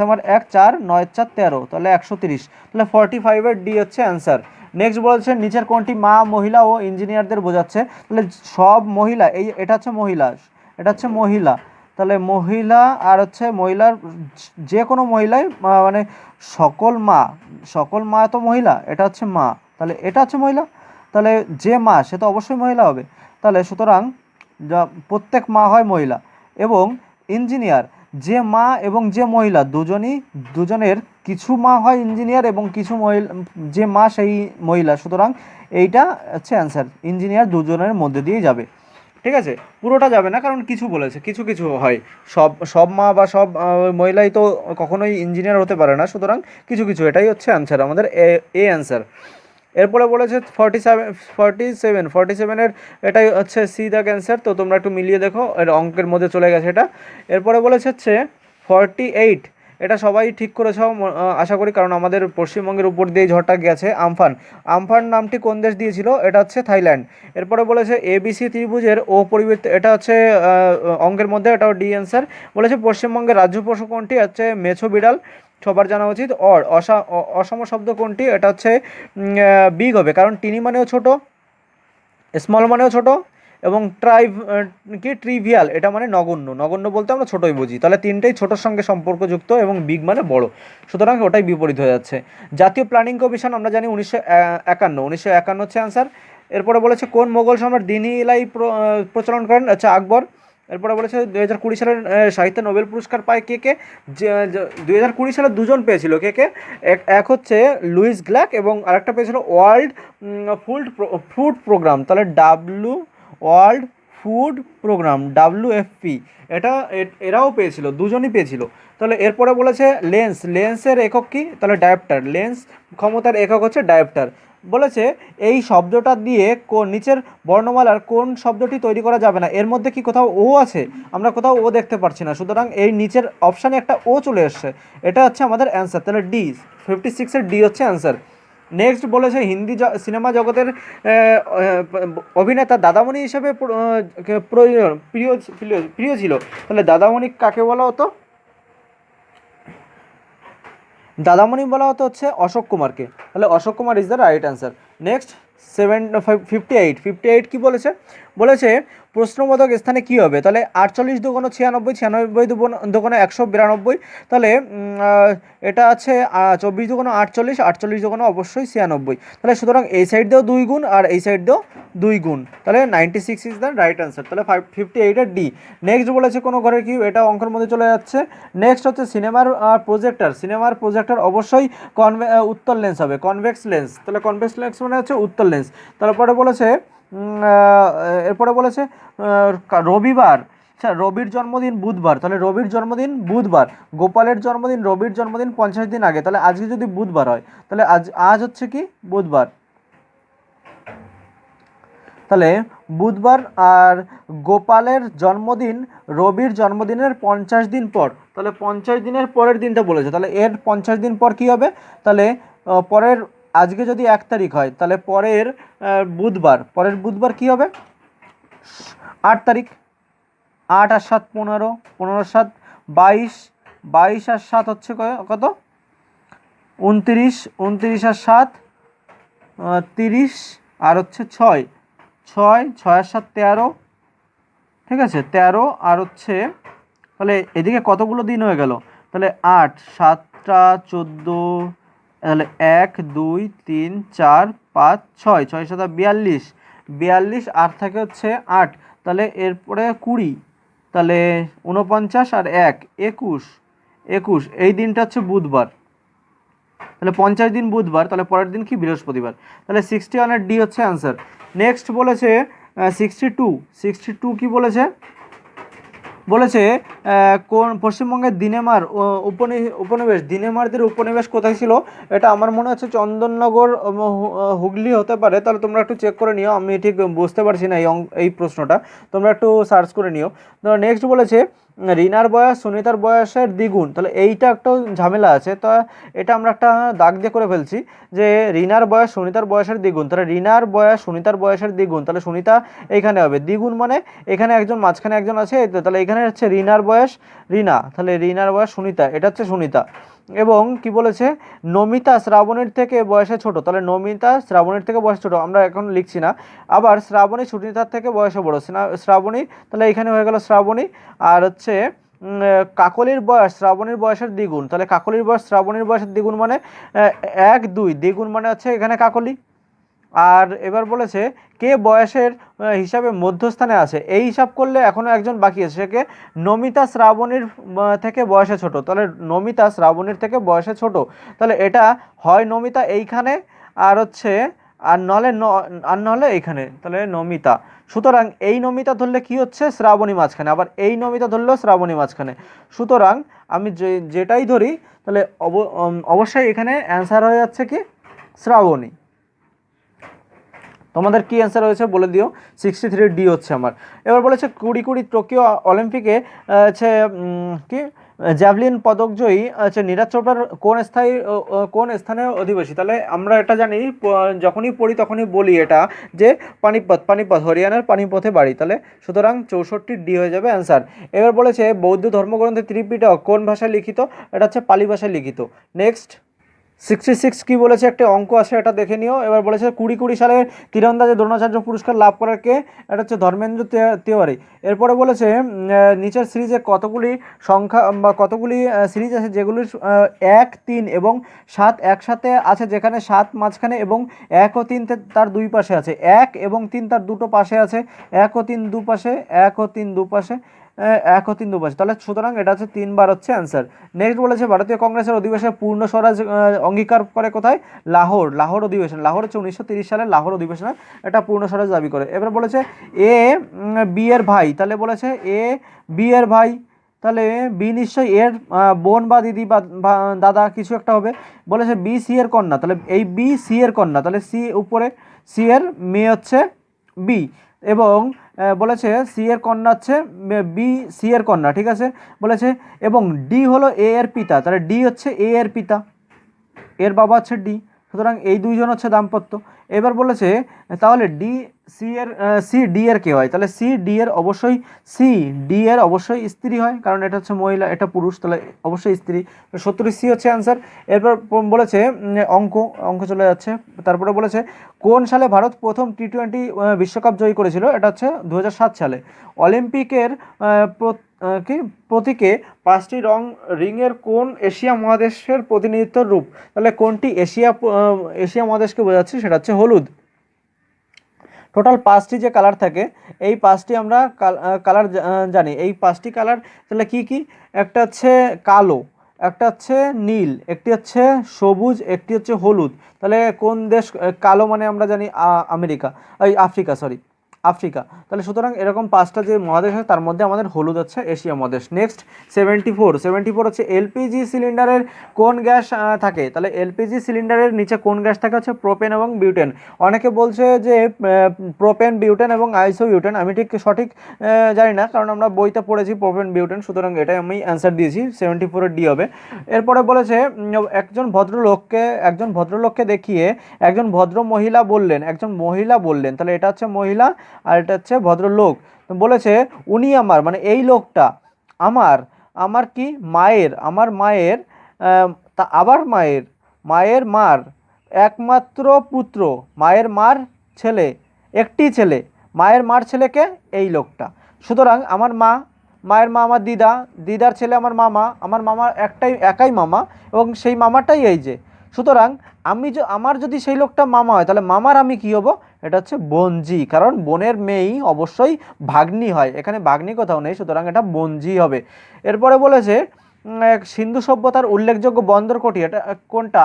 S1: আমার 1 4 9 4 13, তাহলে 130। তাহলে 45-এর ডি হচ্ছে অ্যান্সার। নেক্সট বলছে নিচের কোনটি মা, মহিলা ও ইঞ্জিনিয়ারদের বোঝাচ্ছে? তাহলে সব মহিলা, এটা হচ্ছে মহিলা, তাহলে মহিলা আর হচ্ছে মহিলার যে কোনো মহিলাই, মানে সকল মা তো মহিলা, এটা হচ্ছে মা, তাহলে এটা হচ্ছে মহিলা, তাহলে যে মা সে তো অবশ্যই মহিলা হবে। তাহলে সুতরাং প্রত্যেক মা হয় মহিলা। এবং ইঞ্জিনিয়ার, যে মা এবং যে মহিলা দুজনের কিছু মা হয় ইঞ্জিনিয়ার এবং কিছু মহিলা, যে মা সেই মহিলা, সুতরাং এইটা হচ্ছে অ্যান্সার। ইঞ্জিনিয়ার দুজনের মধ্যে দিয়েই যাবে, ঠিক আছে? পুরোটা যাবে না, কারণ কিছু বলেছে, কিছু কিছু হয়, সব মা বা সব মহিলাই তো কখনোই ইঞ্জিনিয়ার হতে পারে না, সুতরাং কিছু কিছু, এটাই হচ্ছে অ্যান্সার আমাদের এ অ্যান্সার। এরপরে বলেছে 47-এর এটাই হচ্ছে সি দ্য ক্যান্সার। তো তোমরা একটু মিলিয়ে দেখো, এর অঙ্কের মধ্যে চলে গেছে এটা। এরপরে বলেছে হচ্ছে 48, এটা সবাই ঠিক করেছ আশা করি, কারণ আমাদের পশ্চিমবঙ্গের উপর দিয়ে ঝড়টা গেছে। আমফান নামটি কোন দেশ দিয়েছিল? এটা হচ্ছে থাইল্যান্ড। এরপরে বলেছে এবিসি ত্রিভুজের ও পরিবর্তে, এটা হচ্ছে অঙ্কের মধ্যে, এটাও ডি অ্যান্সার। বলেছে পশ্চিমবঙ্গের রাজ্য পশু কোনটি? হচ্ছে মেছো বিড়াল, সবার জানা উচিত। অসম শব্দ কোনটি? এটা হচ্ছে বিগ হবে, কারণ টিনি মানেও ছোট, স্মল মানেও ছোট, এবং ট্রিভিয়াল, এটা মানে নগণ্য বলতে আমরা ছোটোই বুঝি। তাহলে তিনটেই ছোটোর সঙ্গে সম্পর্কযুক্ত, এবং বিগ মানে বড়, সুতরাং ওটাই বিপরীত হয়ে যাচ্ছে। জাতীয় প্ল্যানিং কমিশন আমরা জানি 1951 হচ্ছে অ্যান্সার। এরপরে বলেছে কোন মোগল সম্রাট দিনী ইলাই প্রচলন করেন? আচ্ছা আকবর। এরপরে বলেছে 2020 সালের সাহিত্যে নোবেল পুরস্কার পায় কে? 2020 সালে দুজন পেয়েছিল, কে? এক হচ্ছে লুইস গ্ল্যাক, এবং আরেকটা পেয়েছিল ওয়ার্ল্ড ফুড প্রোগ্রাম, তাহলে ওয়ার্ল্ড ফুড প্রোগ্রাম, WFP, এরাও পেয়েছিল, দুজনই পেয়েছিল। তাহলে এরপরে বলেছে লেন্সের একক কি? তাহলে ডায়োপ্টার। লেন্স ক্ষমতার একক হচ্ছে ডায়োপ্টার। বলেছে এই শব্দটা দিয়ে নিচের বর্ণমালার কোন শব্দটি তৈরি করা যাবে না? এর মধ্যে কি কোথাও ও আছে? আমরা কোথাও ও দেখতে পাচ্ছি না, সুতরাং এই নিচের অপশানে একটা ও চলে এসছে, এটা হচ্ছে আমাদের অ্যান্সার। তাহলে ডি, 56-এর ডি হচ্ছে অ্যান্সার। নেক্সট বলেছে হিন্দি সিনেমা জগতের অভিনেতা দাদামণি হিসেবে প্রিয় ছিল, তাহলে দাদামণি কাকে বলা হতো? দাদামণি বলা হতো হচ্ছে অশোক কুমারকে, তাহলে Ashok Kumar is the right answer. Next 58 কি বলেছে? প্রশ্নবোধক স্থানে কি হবে? তাহলে 48 দুগুণ 96, 96 দুগুণ 192, তাহলে এটা আছে 24 দুগুণ 48, 48 দুগুণ অবশ্যই 96, তাহলে সুতরাং এই সাইড দিয়েও 2 গুণ আর এই সাইড দিয়েও 2 গুণ, তাহলে 96 ইজ দ্য রাইট অ্যান্সার। তাহলে 58-এর ডি। নেক্সট বলেছে কোনো ঘরের কিউব, এটা অঙ্কের মধ্যে চলে যাচ্ছে। নেক্সট হচ্ছে সিনেমার প্রজেক্টর অবশ্যই উত্তল লেন্স হবে, কনভেক্স লেন্স, তাহলে কনভেক্স লেন্স মানে হচ্ছে উত্তল লেন্স। তারপরে বলেছে এরপরে বলেছে রবিবার, আচ্ছা রবির জন্মদিন বুধবার, তাহলে রবির জন্মদিন বুধবার, গোপালের জন্মদিন রবির জন্মদিন 50 দিন আগে, তাহলে আজকে যদি বুধবার হয় তাহলে আজ আজ হচ্ছে কি বুধবার, তাহলে বুধবার। আর গোপালের জন্মদিন রবির জন্মদিনের 50 দিন পর, তাহলে 50 দিনের পরের দিনটা বলেছে, তাহলে এর 50 দিন পর কি হবে, তাহলে পরের, আজকে যদি 1 তারিখ হয় তাহলে পরের বুধবার কি হবে, 8 তারিখ। 8 আর 7 15, 15 আর 7 22, 22 আর 7 হচ্ছে কত, 29, 29 আর 7 30, আর হচ্ছে 6, 6, 6 আর 7 13, ঠিক আছে 13, আর হচ্ছে তাহলে এদিকে কতগুলো দিন হয়ে গেল, তাহলে 8, 7টা 14, তাহলে 1 2 3 4 5 6, 6 7 42, 42 আর থাকে হচ্ছে 8, তাহলে এরপরে 20, তাহলে 49 আর 1 21, 21 এই দিনটা হচ্ছে বুধবার, তাহলে 50 দিন বুধবার, তাহলে পরের দিন কি বৃহস্পতিবার, তাহলে 61 ডি হচ্ছে অ্যান্সার। নেক্সট বলেছে 62 কি বলেছে, বলেছে কোন পশ্চিমবঙ্গের দিনেমার উপনিবেশ, দিনেমারদের উপনিবেশ কোথায় ছিল, এটা আমার মনে হচ্ছে চন্দননগর হুগলি হতে পারে, তাহলে তোমরা একটু চেক করে নিও, আমি ঠিক বুঝতে পারছি না এই প্রশ্নটা, তোমরা একটু সার্চ করে নিও। নেক্সট বলেছে রিনার বয়স সুনিতার বয়সের দ্বিগুণ, তাহলে এইটা একটা ঝামেলা আছে, তো এটা আমরা একটা দাগ দিয়ে করে ফেলছি যে রিনার বয়স সুনিতার বয়সের দ্বিগুণ, তাহলে রিনার বয়স সুনিতার বয়সের দ্বিগুণ, তাহলে সুনিতা এইখানে হবে, দ্বিগুণ মানে এখানে একজন মাঝখানে একজন আছে, তাহলে এখানে হচ্ছে রিনার বয়স রিনা, তাহলে রিনার বয়স সুনিতা, এটা হচ্ছে সুনিতা। এবং কি বলেছে নমিতা শ্রাবণীর থেকে বয়সে ছোট, তাহলে নমিতা শ্রাবণীর থেকে বয়সে ছোট, আমরা এখন লিখছি না। আবার শ্রাবণী সুনিতার থেকে বয়সে বড়, শ্রাবণী, তাহলে এখানে হয়ে গেল শ্রাবণী। আর হচ্ছে কাকলির বয়স শ্রাবণীর বয়সের দ্বিগুণ, তাহলে কাকলির বয়স শ্রাবণীর বয়সের দ্বিগুণ মানে 1 2, দ্বিগুণ মানে হচ্ছে এখানে কাকলি। আর এবার বলেছে কে বয়সের হিসাবে মধ্যস্থানে আছে, এই হিসাব করলে এখনও একজন বাকি আছে, সে কে নমিতা শ্রাবণীর থেকে বয়সে ছোট, তাহলে নমিতা শ্রাবণীর থেকে বয়সে ছোট, তাহলে এটা হয় নমিতা এইখানে, আর হচ্ছে আর নহলে এইখানে, তাহলে নমিতা। সুতরাং এই নমিতা ধরলে কি হচ্ছে শ্রাবণী মাঝখানে, আবার এই নমিতা ধরলেও শ্রাবণী মাঝখানে, সুতরাং আমি যেটাই ধরি তাহলে অবশ্যই এখানে অ্যান্সার হয়ে যাচ্ছে কি শ্রাবণী। তোমাদের কি অ্যান্সার হয়েছে বলে দিও, 63 ডি হচ্ছে আমার। এবার বলেছে 2020 টোকিও অলিম্পিকে হচ্ছে কি জ্যাভলিন পদকজয়ী হচ্ছে নীরজ চোপড়ার কোন স্থানে অধিবাসী, তাহলে আমরা এটা জানি, যখনই পড়ি তখনই বলি এটা যে পানিপথ হরিয়ানার পানিপথে বাড়ি, তাহলে সুতরাং 64 ডি হয়ে যাবে অ্যান্সার। এবার বলেছে বৌদ্ধ ধর্মগ্রন্থের ত্রিপিটক কোন ভাষায় লিখিত, এটা হচ্ছে পালি ভাষায় লিখিত। নেক্সট 66 কি বলেছে, একটা অঙ্ক আছে এটা দেখে নিও। এবার বলেছে 2020 সালে তীরন্দাজে দ্রোণাচার্য পুরস্কার লাভ করার কে, এটা হচ্ছে ধর্মেন্দ্র তিওয়ারি। এরপরে বলেছে নিচের সিরিজে কতগুলি সংখ্যা বা কতগুলি সিরিজ আছে যেগুলির 1 3 এবং 7 একসাথে আছে, যেখানে 7 মাঝখানে এবং 1 ও 3 তার দুই পাশে আছে, 1 এবং 3 তার দুটো পাশে আছে, 1 ও 3 দুপাশে, 1 ও 3 দুপাশে, 1 ও 3 দুপাশে, তাহলে সুতরাং এটা হচ্ছে 3বার হচ্ছে অ্যান্সার। নেক্সট বলেছে ভারতীয় কংগ্রেসের অধিবেশনে পূর্ণ স্বরাজ অঙ্গীকার করে কোথায়, লাহোর অধিবেশন, লাহোর হচ্ছে 1930 সালে লাহোর অধিবেশনে এটা পূর্ণ স্বরাজ দাবি করে। এবার বলেছে এ বি এর ভাই, তাহলে বলেছে এ বি এর ভাই, তাহলে বি নিশ্চয়ই এর বোন বা দিদি বা দাদা কিছু একটা হবে। বলেছে বি সি এর কন্যা, তাহলে এই বি সি এর কন্যা, তাহলে সি উপরে, সি এর মেয়ে হচ্ছে বি, এবং বলেছে সি এর কন্যা হচ্ছে বি সি এর কন্যা, ঠিক আছে। বলেছে এবং ডি হলো এ এর পিতা, তাহলে ডি হচ্ছে এ এর পিতা, এর বাবা হচ্ছে ডি, সুতরাং এই দুইজন হচ্ছে দাম্পত্য। এবার বলেছে তাহলে সি ডি এর কে হয়, তাহলে সি ডি এর অবশ্যই স্ত্রী হয়, কারণ এটা হচ্ছে মহিলা এটা পুরুষ, তাহলে অবশ্যই স্ত্রী, 70 সি হচ্ছে অ্যান্সার। এরপর বলেছে অঙ্ক চলে যাচ্ছে। তারপরে বলেছে কোন সালে ভারত প্রথম টি-20 বিশ্বকাপ জয়ী করেছিল, এটা হচ্ছে 2007 সালে। অলিম্পিকের কি প্রতীকে 5টি রিংয়ের কোন এশিয়া মহাদেশের প্রতিনিধিত্ব রূপ, তাহলে কোনটি এশিয়া মহাদেশকে বোঝাচ্ছে, সেটা হচ্ছে হলুদ। টোটাল 5টি যে কালার থাকে, এই 5টি আমরা কালার জানি, এই 5টি কালার তাহলে কি কি, একটা হচ্ছে কালো, একটা হচ্ছে নীল, একটি হচ্ছে সবুজ, একটি হচ্ছে হলুদ। তাহলে কোন দেশ? কালো মানে আমরা জানি আমেরিকা, এই আফ্রিকা, সরি আফ্রিকা। তাহলে সুতরাং এরকম 5টা যে মহাদেশ আছে তার মধ্যে আমাদের হলুদ হচ্ছে এশিয়া মহাদেশ। নেক্সট 74 হচ্ছে এলপিজি সিলিন্ডারের কোন গ্যাস থাকে? তাহলে এলপিজি সিলিন্ডারের নিচে কোন গ্যাস থাকে? হচ্ছে প্রোপেন এবং বিউটেন। অনেকে বলছে যে প্রোপেন, বিউটেন এবং আইসোবিউটেন, আমি ঠিক সঠিক জানি না, কারণ আমরা বইতে পড়েছি প্রোপেন বিউটেন, সুতরাং এটাই আমি অ্যান্সার দিয়েছি, 74 ডি হবে। এরপরে বলেছে একজন ভদ্রলোককে দেখিয়ে একজন ভদ্র মহিলা বললেন, একজন মহিলা বললেন, তাহলে এটা হচ্ছে মহিলা আর এটা হচ্ছে ভদ্রলোক। তো বলেছে উনি আমার, মানে এই লোকটা আমার, আমার কি মায়ের, আমার মায়ের তা আবার মায়ের, মায়ের মার একমাত্র পুত্র, মায়ের মার ছেলে, একটি ছেলে, মায়ের মার ছেলেকে এই লোকটা। সুতরাং আমার মা, মায়ের মা আমার দিদা, দিদার ছেলে আমার মামা, আমার মামা একাই মামা, এবং সেই মামাটাই এই যে। সুতরাং আমার যদি সেই লোকটা মামা হয়, তাহলে মামার আমি কি হব? এটা হচ্ছে বোনঝি, কারণ বোনের মেয়েই অবশ্যই ভাগ্নি হয়, এখানে ভাগ্নি কোথাও নেই, সুতরাং এটা বোনঝি হবে। এরপরে বলেছে সিন্ধু সভ্যতার উল্লেখযোগ্য বন্দর কোটি, এটা কোনটা?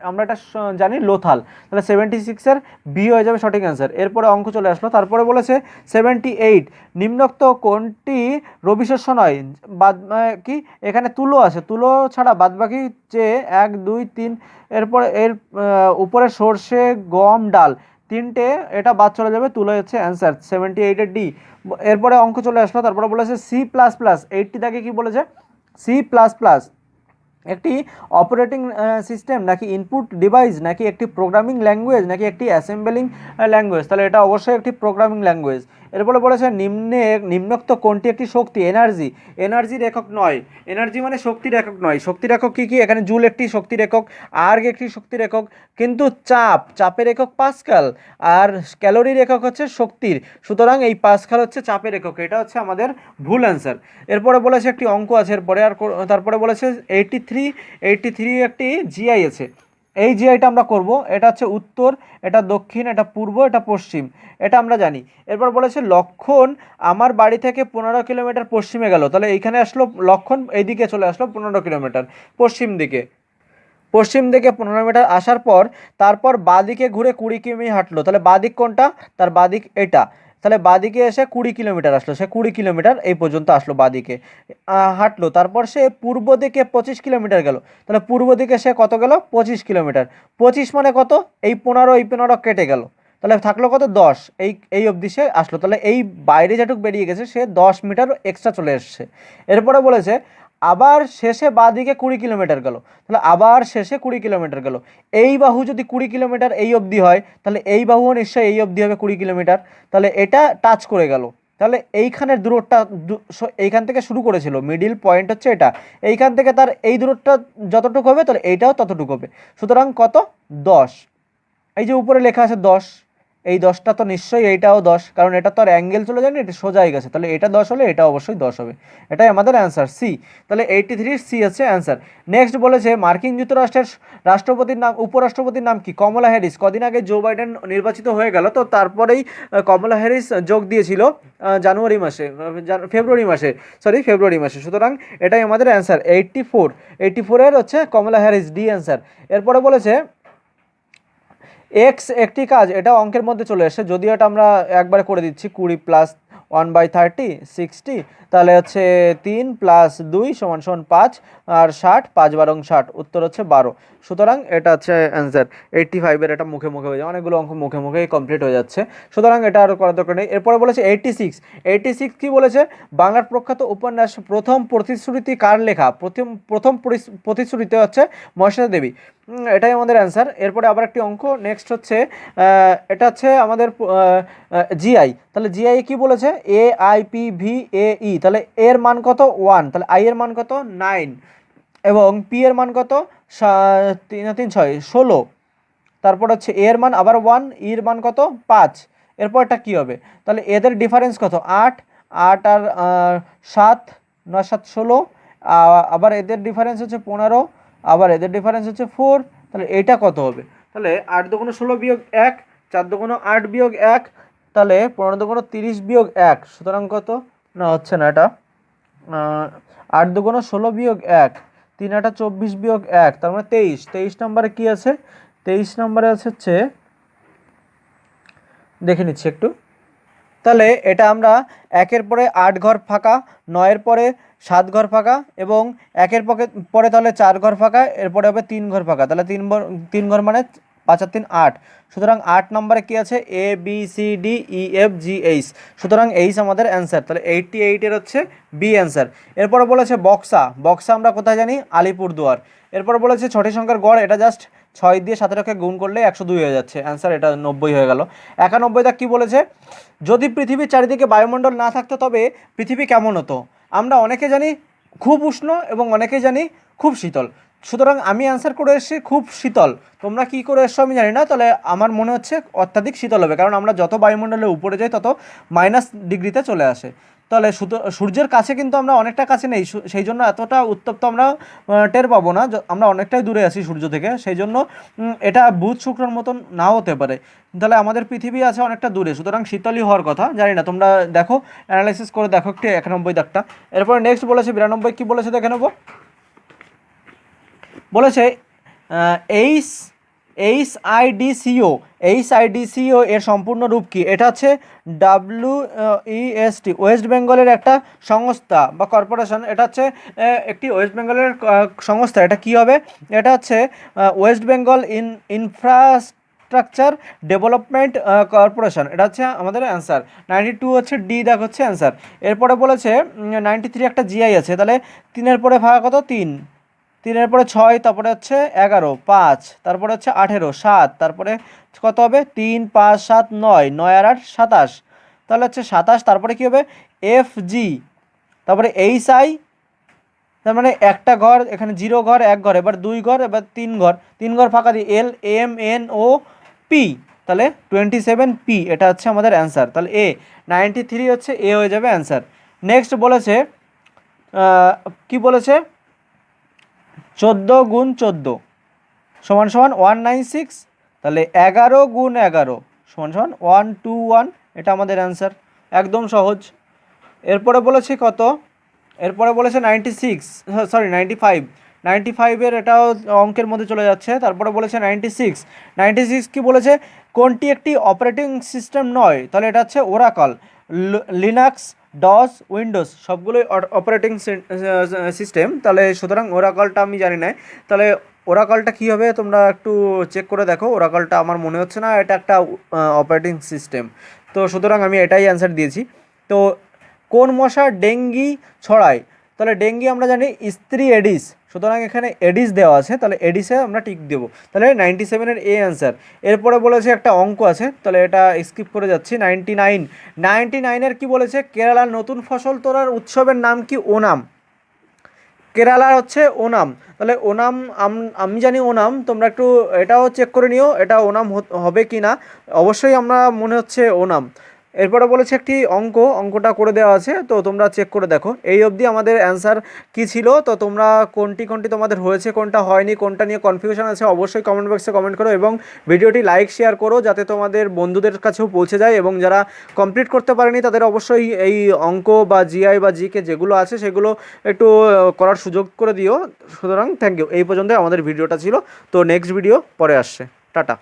S1: আমরা এটা জানি লোথাল। তাহলে 76-এর বি হয়ে যাবে সঠিক অ্যান্সার। এরপরে অঙ্ক চলে আসলো। তারপরে বলেছে 78 নিম্নোক্ত কোনটি রবি শস্য নয়? বাদ কি এখানে তুলো আছে, তুলো ছাড়া বাদবাকি যে 1 2 3, এরপরে এর উপরে সর্ষে, গম, ডাল, তিনটে এটা বাদ চলে যাবে, তুলো হচ্ছে অ্যান্সার 78-এর ডি। এরপরে অঙ্ক চলে আসলো। তারপরে বলেছে C++, 80 দাগে কি বলেছে? C++ একটি অপারেটিং সিস্টেম নাকি ইনপুট ডিভাইস নাকি একটি প্রোগ্রামিং ল্যাঙ্গুয়েজ নাকি একটি অ্যাসেম্বলিং ল্যাঙ্গুয়েজ? তাহলে এটা অবশ্যই একটি প্রোগ্রামিং ল্যাঙ্গুয়েজ। এরপরে বলেছে নিম্নোক্ত কোনটি একটি শক্তি? এনার্জির একক নয়। এনার্জি মানে শক্তির একক নয়। শক্তির একক কী কী? এখানে জুল একটি শক্তির একক, আর্গ একটি শক্তির একক, কিন্তু চাপের একক পাস্কাল, আর ক্যালোরির একক হচ্ছে শক্তির। সুতরাং এই পাস্কাল হচ্ছে চাপের একক, এটা হচ্ছে আমাদের ভুল অ্যান্সার। এরপরে বলেছে একটি অঙ্ক আছে, এরপরে তারপরে বলেছে 83 একটি জিআই আছে। এই জিআইটা আমরা করব। এটা হচ্ছে উত্তর, এটা দক্ষিণ, এটা পূর্ব, এটা পশ্চিম, এটা আমরা জানি। এরপর বলেছে লক্ষণ আমার বাড়ি থেকে 15 কিলোমিটার পশ্চিমে গেল। তাহলে এইখানে আসলো লক্ষণ, এইদিকে চলে আসলো 15 কিলোমিটার পশ্চিম দিকে। 15 মিটার আসার পর তারপর বাঁদিকে ঘুরে 20 কিমি হাঁটলো। তাহলে বাঁদিক কোনটা? তার বাঁদিক এটা। তাহলে বাঁদিকে এসে 20 কিলোমিটার আসলো, সে 20 কিলোমিটার এই পর্যন্ত আসলো বাঁদিকে হাঁটলো। তারপর সে পূর্ব দিকে 25 কিলোমিটার গেল। তাহলে পূর্ব দিকে সে কত গেল? 25 কিলোমিটার। 25 মানে কত? এই 15 কেটে গেল, তাহলে থাকলো কত? 10। এই অবধি সে আসলো। তাহলে এই বাইরে যেটুকু বেরিয়ে গেছে সে 10 মিটার এক্সট্রা চলে এসছে। এরপরে বলেছে আবার শেষে বাঁদিকে 20 কিলোমিটার গেল। তাহলে আবার শেষে 20 কিলোমিটার গেল। এই বাহু যদি 20 কিলোমিটার এই অবধি হয়, তাহলে এই বাহুও নিশ্চয়ই এই অবধি হবে 20 কিলোমিটার। তাহলে এটা টাচ করে গেল। তাহলে এইখানের দূরত্বটা এইখান থেকে শুরু করেছিল, মিডিল পয়েন্ট হচ্ছে এটা, এইখান থেকে তার এই দূরত্বটা যতটুকু হবে, তাহলে এইটাও ততটুকু হবে। সুতরাং কত? 10। এই যে উপরে লেখা আছে 10, এই 10টা তো নিশ্চয়ই এইটাও 10, কারণ এটা তো আর অ্যাঙ্গেল চলে যায়নি, এটা সোজাই গেছে। তাহলে এটা 10 হলে এটা অবশ্যই 10 হবে। এটাই আমাদের অ্যান্সার সি। তাহলে 83 সি হচ্ছে অ্যান্সার। নেক্সট বলেছে মার্কিন যুক্তরাষ্ট্রের উপরাষ্ট্রপতির নাম কি? কমলা হ্যারিস। কদিন আগে জো বাইডেন নির্বাচিত হয়ে গেল, তো তারপরেই কমলা হ্যারিস যোগ দিয়েছিল ফেব্রুয়ারি মাসে। সুতরাং এটাই আমাদের অ্যান্সার 84 হচ্ছে কমলা হ্যারিস, ডি অ্যান্সার। এরপরে বলেছে এক্স একটি কাজ, এটা অঙ্কের মধ্যে চলে এসে, যদিও এটা আমরা একবারে করে দিচ্ছি, 20 প্লাস 1/30 60, তাহলে হচ্ছে 3 প্লাস 2 সমান 5, আর 60, 5 12 60, উত্তর হচ্ছে 12। সুতরাং এটা হচ্ছে অ্যান্সার 85-এর। এটা মুখে মুখে হয়ে যায়, অনেকগুলো অঙ্ক মুখে মুখেই কমপ্লিট হয়ে যাচ্ছে, সুতরাং এটা আরও করার দরকার নেই। এরপরে বলেছে 86 কি বলেছে? বাংলার প্রখ্যাত উপন্যাস প্রথম প্রতিশ্রুতি কার লেখা? প্রথম প্রতিশ্রুতি হচ্ছে মহেশ্বারী দেবী। এটাই আমাদের অ্যান্সার। এরপরে আবার একটি অঙ্ক নেক্সট হচ্ছে এটা হচ্ছে আমাদের জিআই। তাহলে জিআই কি বলেছে? AIPVAE, তাহলে এর মান কত? 1। তাহলে আই এর মান কত? 9, এবং পি এর মান কত? 3 6 16। তারপর হচ্ছে এর মান আবার 1, এর মান কত? 5। এরপরটা কি হবে? তাহলে এদের ডিফারেন্স কত? 8 8 আর 7, 9 7 16, আবার এদের ডিফারেন্স হচ্ছে 15, আবার এদের ডিফারেন্স হচ্ছে 4। তাহলে এটা কত হবে? তাহলে 8 দুগুণ 16 বিয়োগ 1, 4 দুগুণ 8 বিয়োগ 1, তাহলে 15 দুগুণ 30 বিয়োগ 1, সুতরাং কত? না হচ্ছে না এটা, 8 দুগুণ 16 বিয়োগ 1, 3 8 24 বিয়োগ 1 তার মানে 23। 23 নম্বরে কি আছে? 23 নম্বরে আছে হচ্ছে, দেখে নিচ্ছি একটু। তাহলে এটা আমরা 1-এর পরে 8 ঘর ফাঁকা, 9-এর পরে 7 ঘর ফাঁকা এবং 1-এর পরে তাহলে 4 ঘর ফাঁকা, এরপরে হবে 3 ঘর ফাঁকা। তাহলে 3 ঘর মানে 5 আর 3 8। সুতরাং 8 নম্বরে কি আছে? A B C D E F G H. সুতরাং এইচ আমাদের অ্যান্সার। তাহলে 88-এর হচ্ছে বি অ্যান্সার। এরপরে বলেছে বক্সা। বক্সা আমরা কোথায় জানি? আলিপুরদুয়ার। এরপর বলেছে 6টি সংখ্যার গড়, এটা জাস্ট 6 দিয়ে 17কে গুণ করলে 102 হয়ে যাচ্ছে, অ্যান্সার এটা 90 হয়ে গেল। 91 কি বলেছে? যদি পৃথিবীর চারিদিকে বায়ুমণ্ডল না থাকতো তবে পৃথিবী কেমন হতো? আমরা অনেকে জানি খুব উষ্ণ এবং অনেকে জানি খুব শীতল। সুতরাং আমি অ্যান্সার করে এসেছি খুব শীতল। তোমরা কি করে এসছো আমি জানি না, তাহলে আমার মনে হচ্ছে অত্যাধিক শীতল হবে, কারণ আমরা যত বায়ুমণ্ডলের উপরে যাই তত -ডিগ্রিতে চলে আসে। তাহলে সূর্যের কাছে কিন্তু আমরা অনেকটা কাছে নেই, সেই জন্য এতটা উত্তপ্ত আমরা টের পাবো না। আমরা অনেকটাই দূরে আছি সূর্য থেকে, সেই জন্য এটা বুধ শুক্রর মতন নাও হতে পারে। তাহলে আমাদের পৃথিবী আছে অনেকটা দূরে, সুতরাং শীতলই হওয়ার কথা। জানি না, তোমরা দেখো, অ্যানালাইসিস করে দেখো একটু 91 দাগটা। এরপরে নেক্সট বলেছে 92 কি বলেছে দেখে নেবো। বলেছে এইচ এইচআইডিসিও এর সম্পূর্ণ রূপ কি? এটা হচ্ছে WEST, ওয়েস্ট বেঙ্গলের একটা সংস্থা বা কর্পোরেশন। এটা হচ্ছে একটি ওয়েস্ট বেঙ্গলের সংস্থা। এটা কি হবে? এটা হচ্ছে West Bengal infrastructure development corporation. এটা হচ্ছে আমাদের অ্যান্সার। 92 হচ্ছে ডি দেখ হচ্ছে অ্যান্সার। এরপরে বলেছে 93 একটা জিআই আছে। তাহলে 3-এর পরে ভাগ কত? 3। 3-এর পরে 6, তারপরে হচ্ছে 11, 5, তারপরে হচ্ছে 18, 7, তারপরে কত হবে? 3 5 7 9, 9 আর 8 27। তাহলে হচ্ছে 27। তারপরে কি হবে? FG, তারপরে HI, তার মানে একটা ঘর, এখানে 0 ঘর 1 ঘর, এবার 2 ঘর, এবার 3 ঘর, 3 ঘর ফাঁকা দিয়ে LMNOP। তাহলে 27P, এটা হচ্ছে আমাদের অ্যান্সার। তাহলে 93 হচ্ছে এ হয়ে যাবে অ্যান্সার। নেক্সট বলেছে কি বলেছে? 14 গুণ 14 সমান সমান 196। তাহলে 11 গুণ 11 সমান সমান 121, এটা আমাদের অ্যান্সার, একদম সহজ। এরপরে বলেছে কত? এরপরে বলেছে 95। 95-এর এটাও অঙ্কের মধ্যে চলে যাচ্ছে। তারপরে বলেছে 96 কি বলেছে? কোনটি একটি অপারেটিং সিস্টেম নয়? তাহলে এটা হচ্ছে ওরাকল, লিনাক্স, ডস, উইন্ডোজ সবগুলোই অপারেটিং সিস্টেম। তাহলে সুতরাং ওরাকলটা আমি জানি না। তাহলে ওরাকলটা কী হবে তোমরা একটু চেক করে দেখো। ওরাকলটা আমার মনে হচ্ছে না এটা একটা অপারেটিং সিস্টেম। তো সুতরাং আমি এটাই অ্যান্সার দিয়েছি। তো কোন মশা ডেঙ্গি ছড়ায়? তাহলে ডেঙ্গি আমরা জানি স্ত্রী এডিস, সুতরাং এখানে এডিস দেওয়া আছে, তাহলে এডিসে আমরা টিক দেবো। তাহলে 97-এর এ অ্যান্সার। এরপরে বলেছে একটা অঙ্ক আছে, তাহলে এটা স্কিপ করে যাচ্ছি। 99-এর কি বলেছে? কেরালার নতুন ফসল তোলার উৎসবের নাম কি? ওনাম। কেরালার হচ্ছে ওনাম। তাহলে ওনাম আমি জানি ওনাম, তোমরা একটু এটাও চেক করে নিও এটা ওনাম হবে কি না। অবশ্যই আমরা মনে হচ্ছে ওনাম। এরপরে বলেছে একটি অঙ্কটা করে দেওয়া আছে, তো তোমরা চেক করে দেখো। এই অবধি আমাদের অ্যান্সার কি ছিল। তো তোমরা কোনটি তোমাদের হয়েছে, কোনটা হয়নি, কোনটা নিয়ে কনফিউশন আছে, অবশ্যই কমেন্ট বক্সে কমেন্ট করো এবং ভিডিওটি লাইক শেয়ার করো যাতে তোমাদের বন্ধুদের কাছেও পৌঁছে যায়। এবং যারা কমপ্লিট করতে পারেনি তাদের অবশ্যই এই অঙ্ক বা জিআই বা জিকে যেগুলো আছে সেগুলো একটু করার সুযোগ করে দিও। সুতরাং থ্যাংক ইউ। এই পর্যন্ত আমাদের ভিডিওটা ছিল। তো নেক্সট ভিডিও পরে আসছে। টাটা।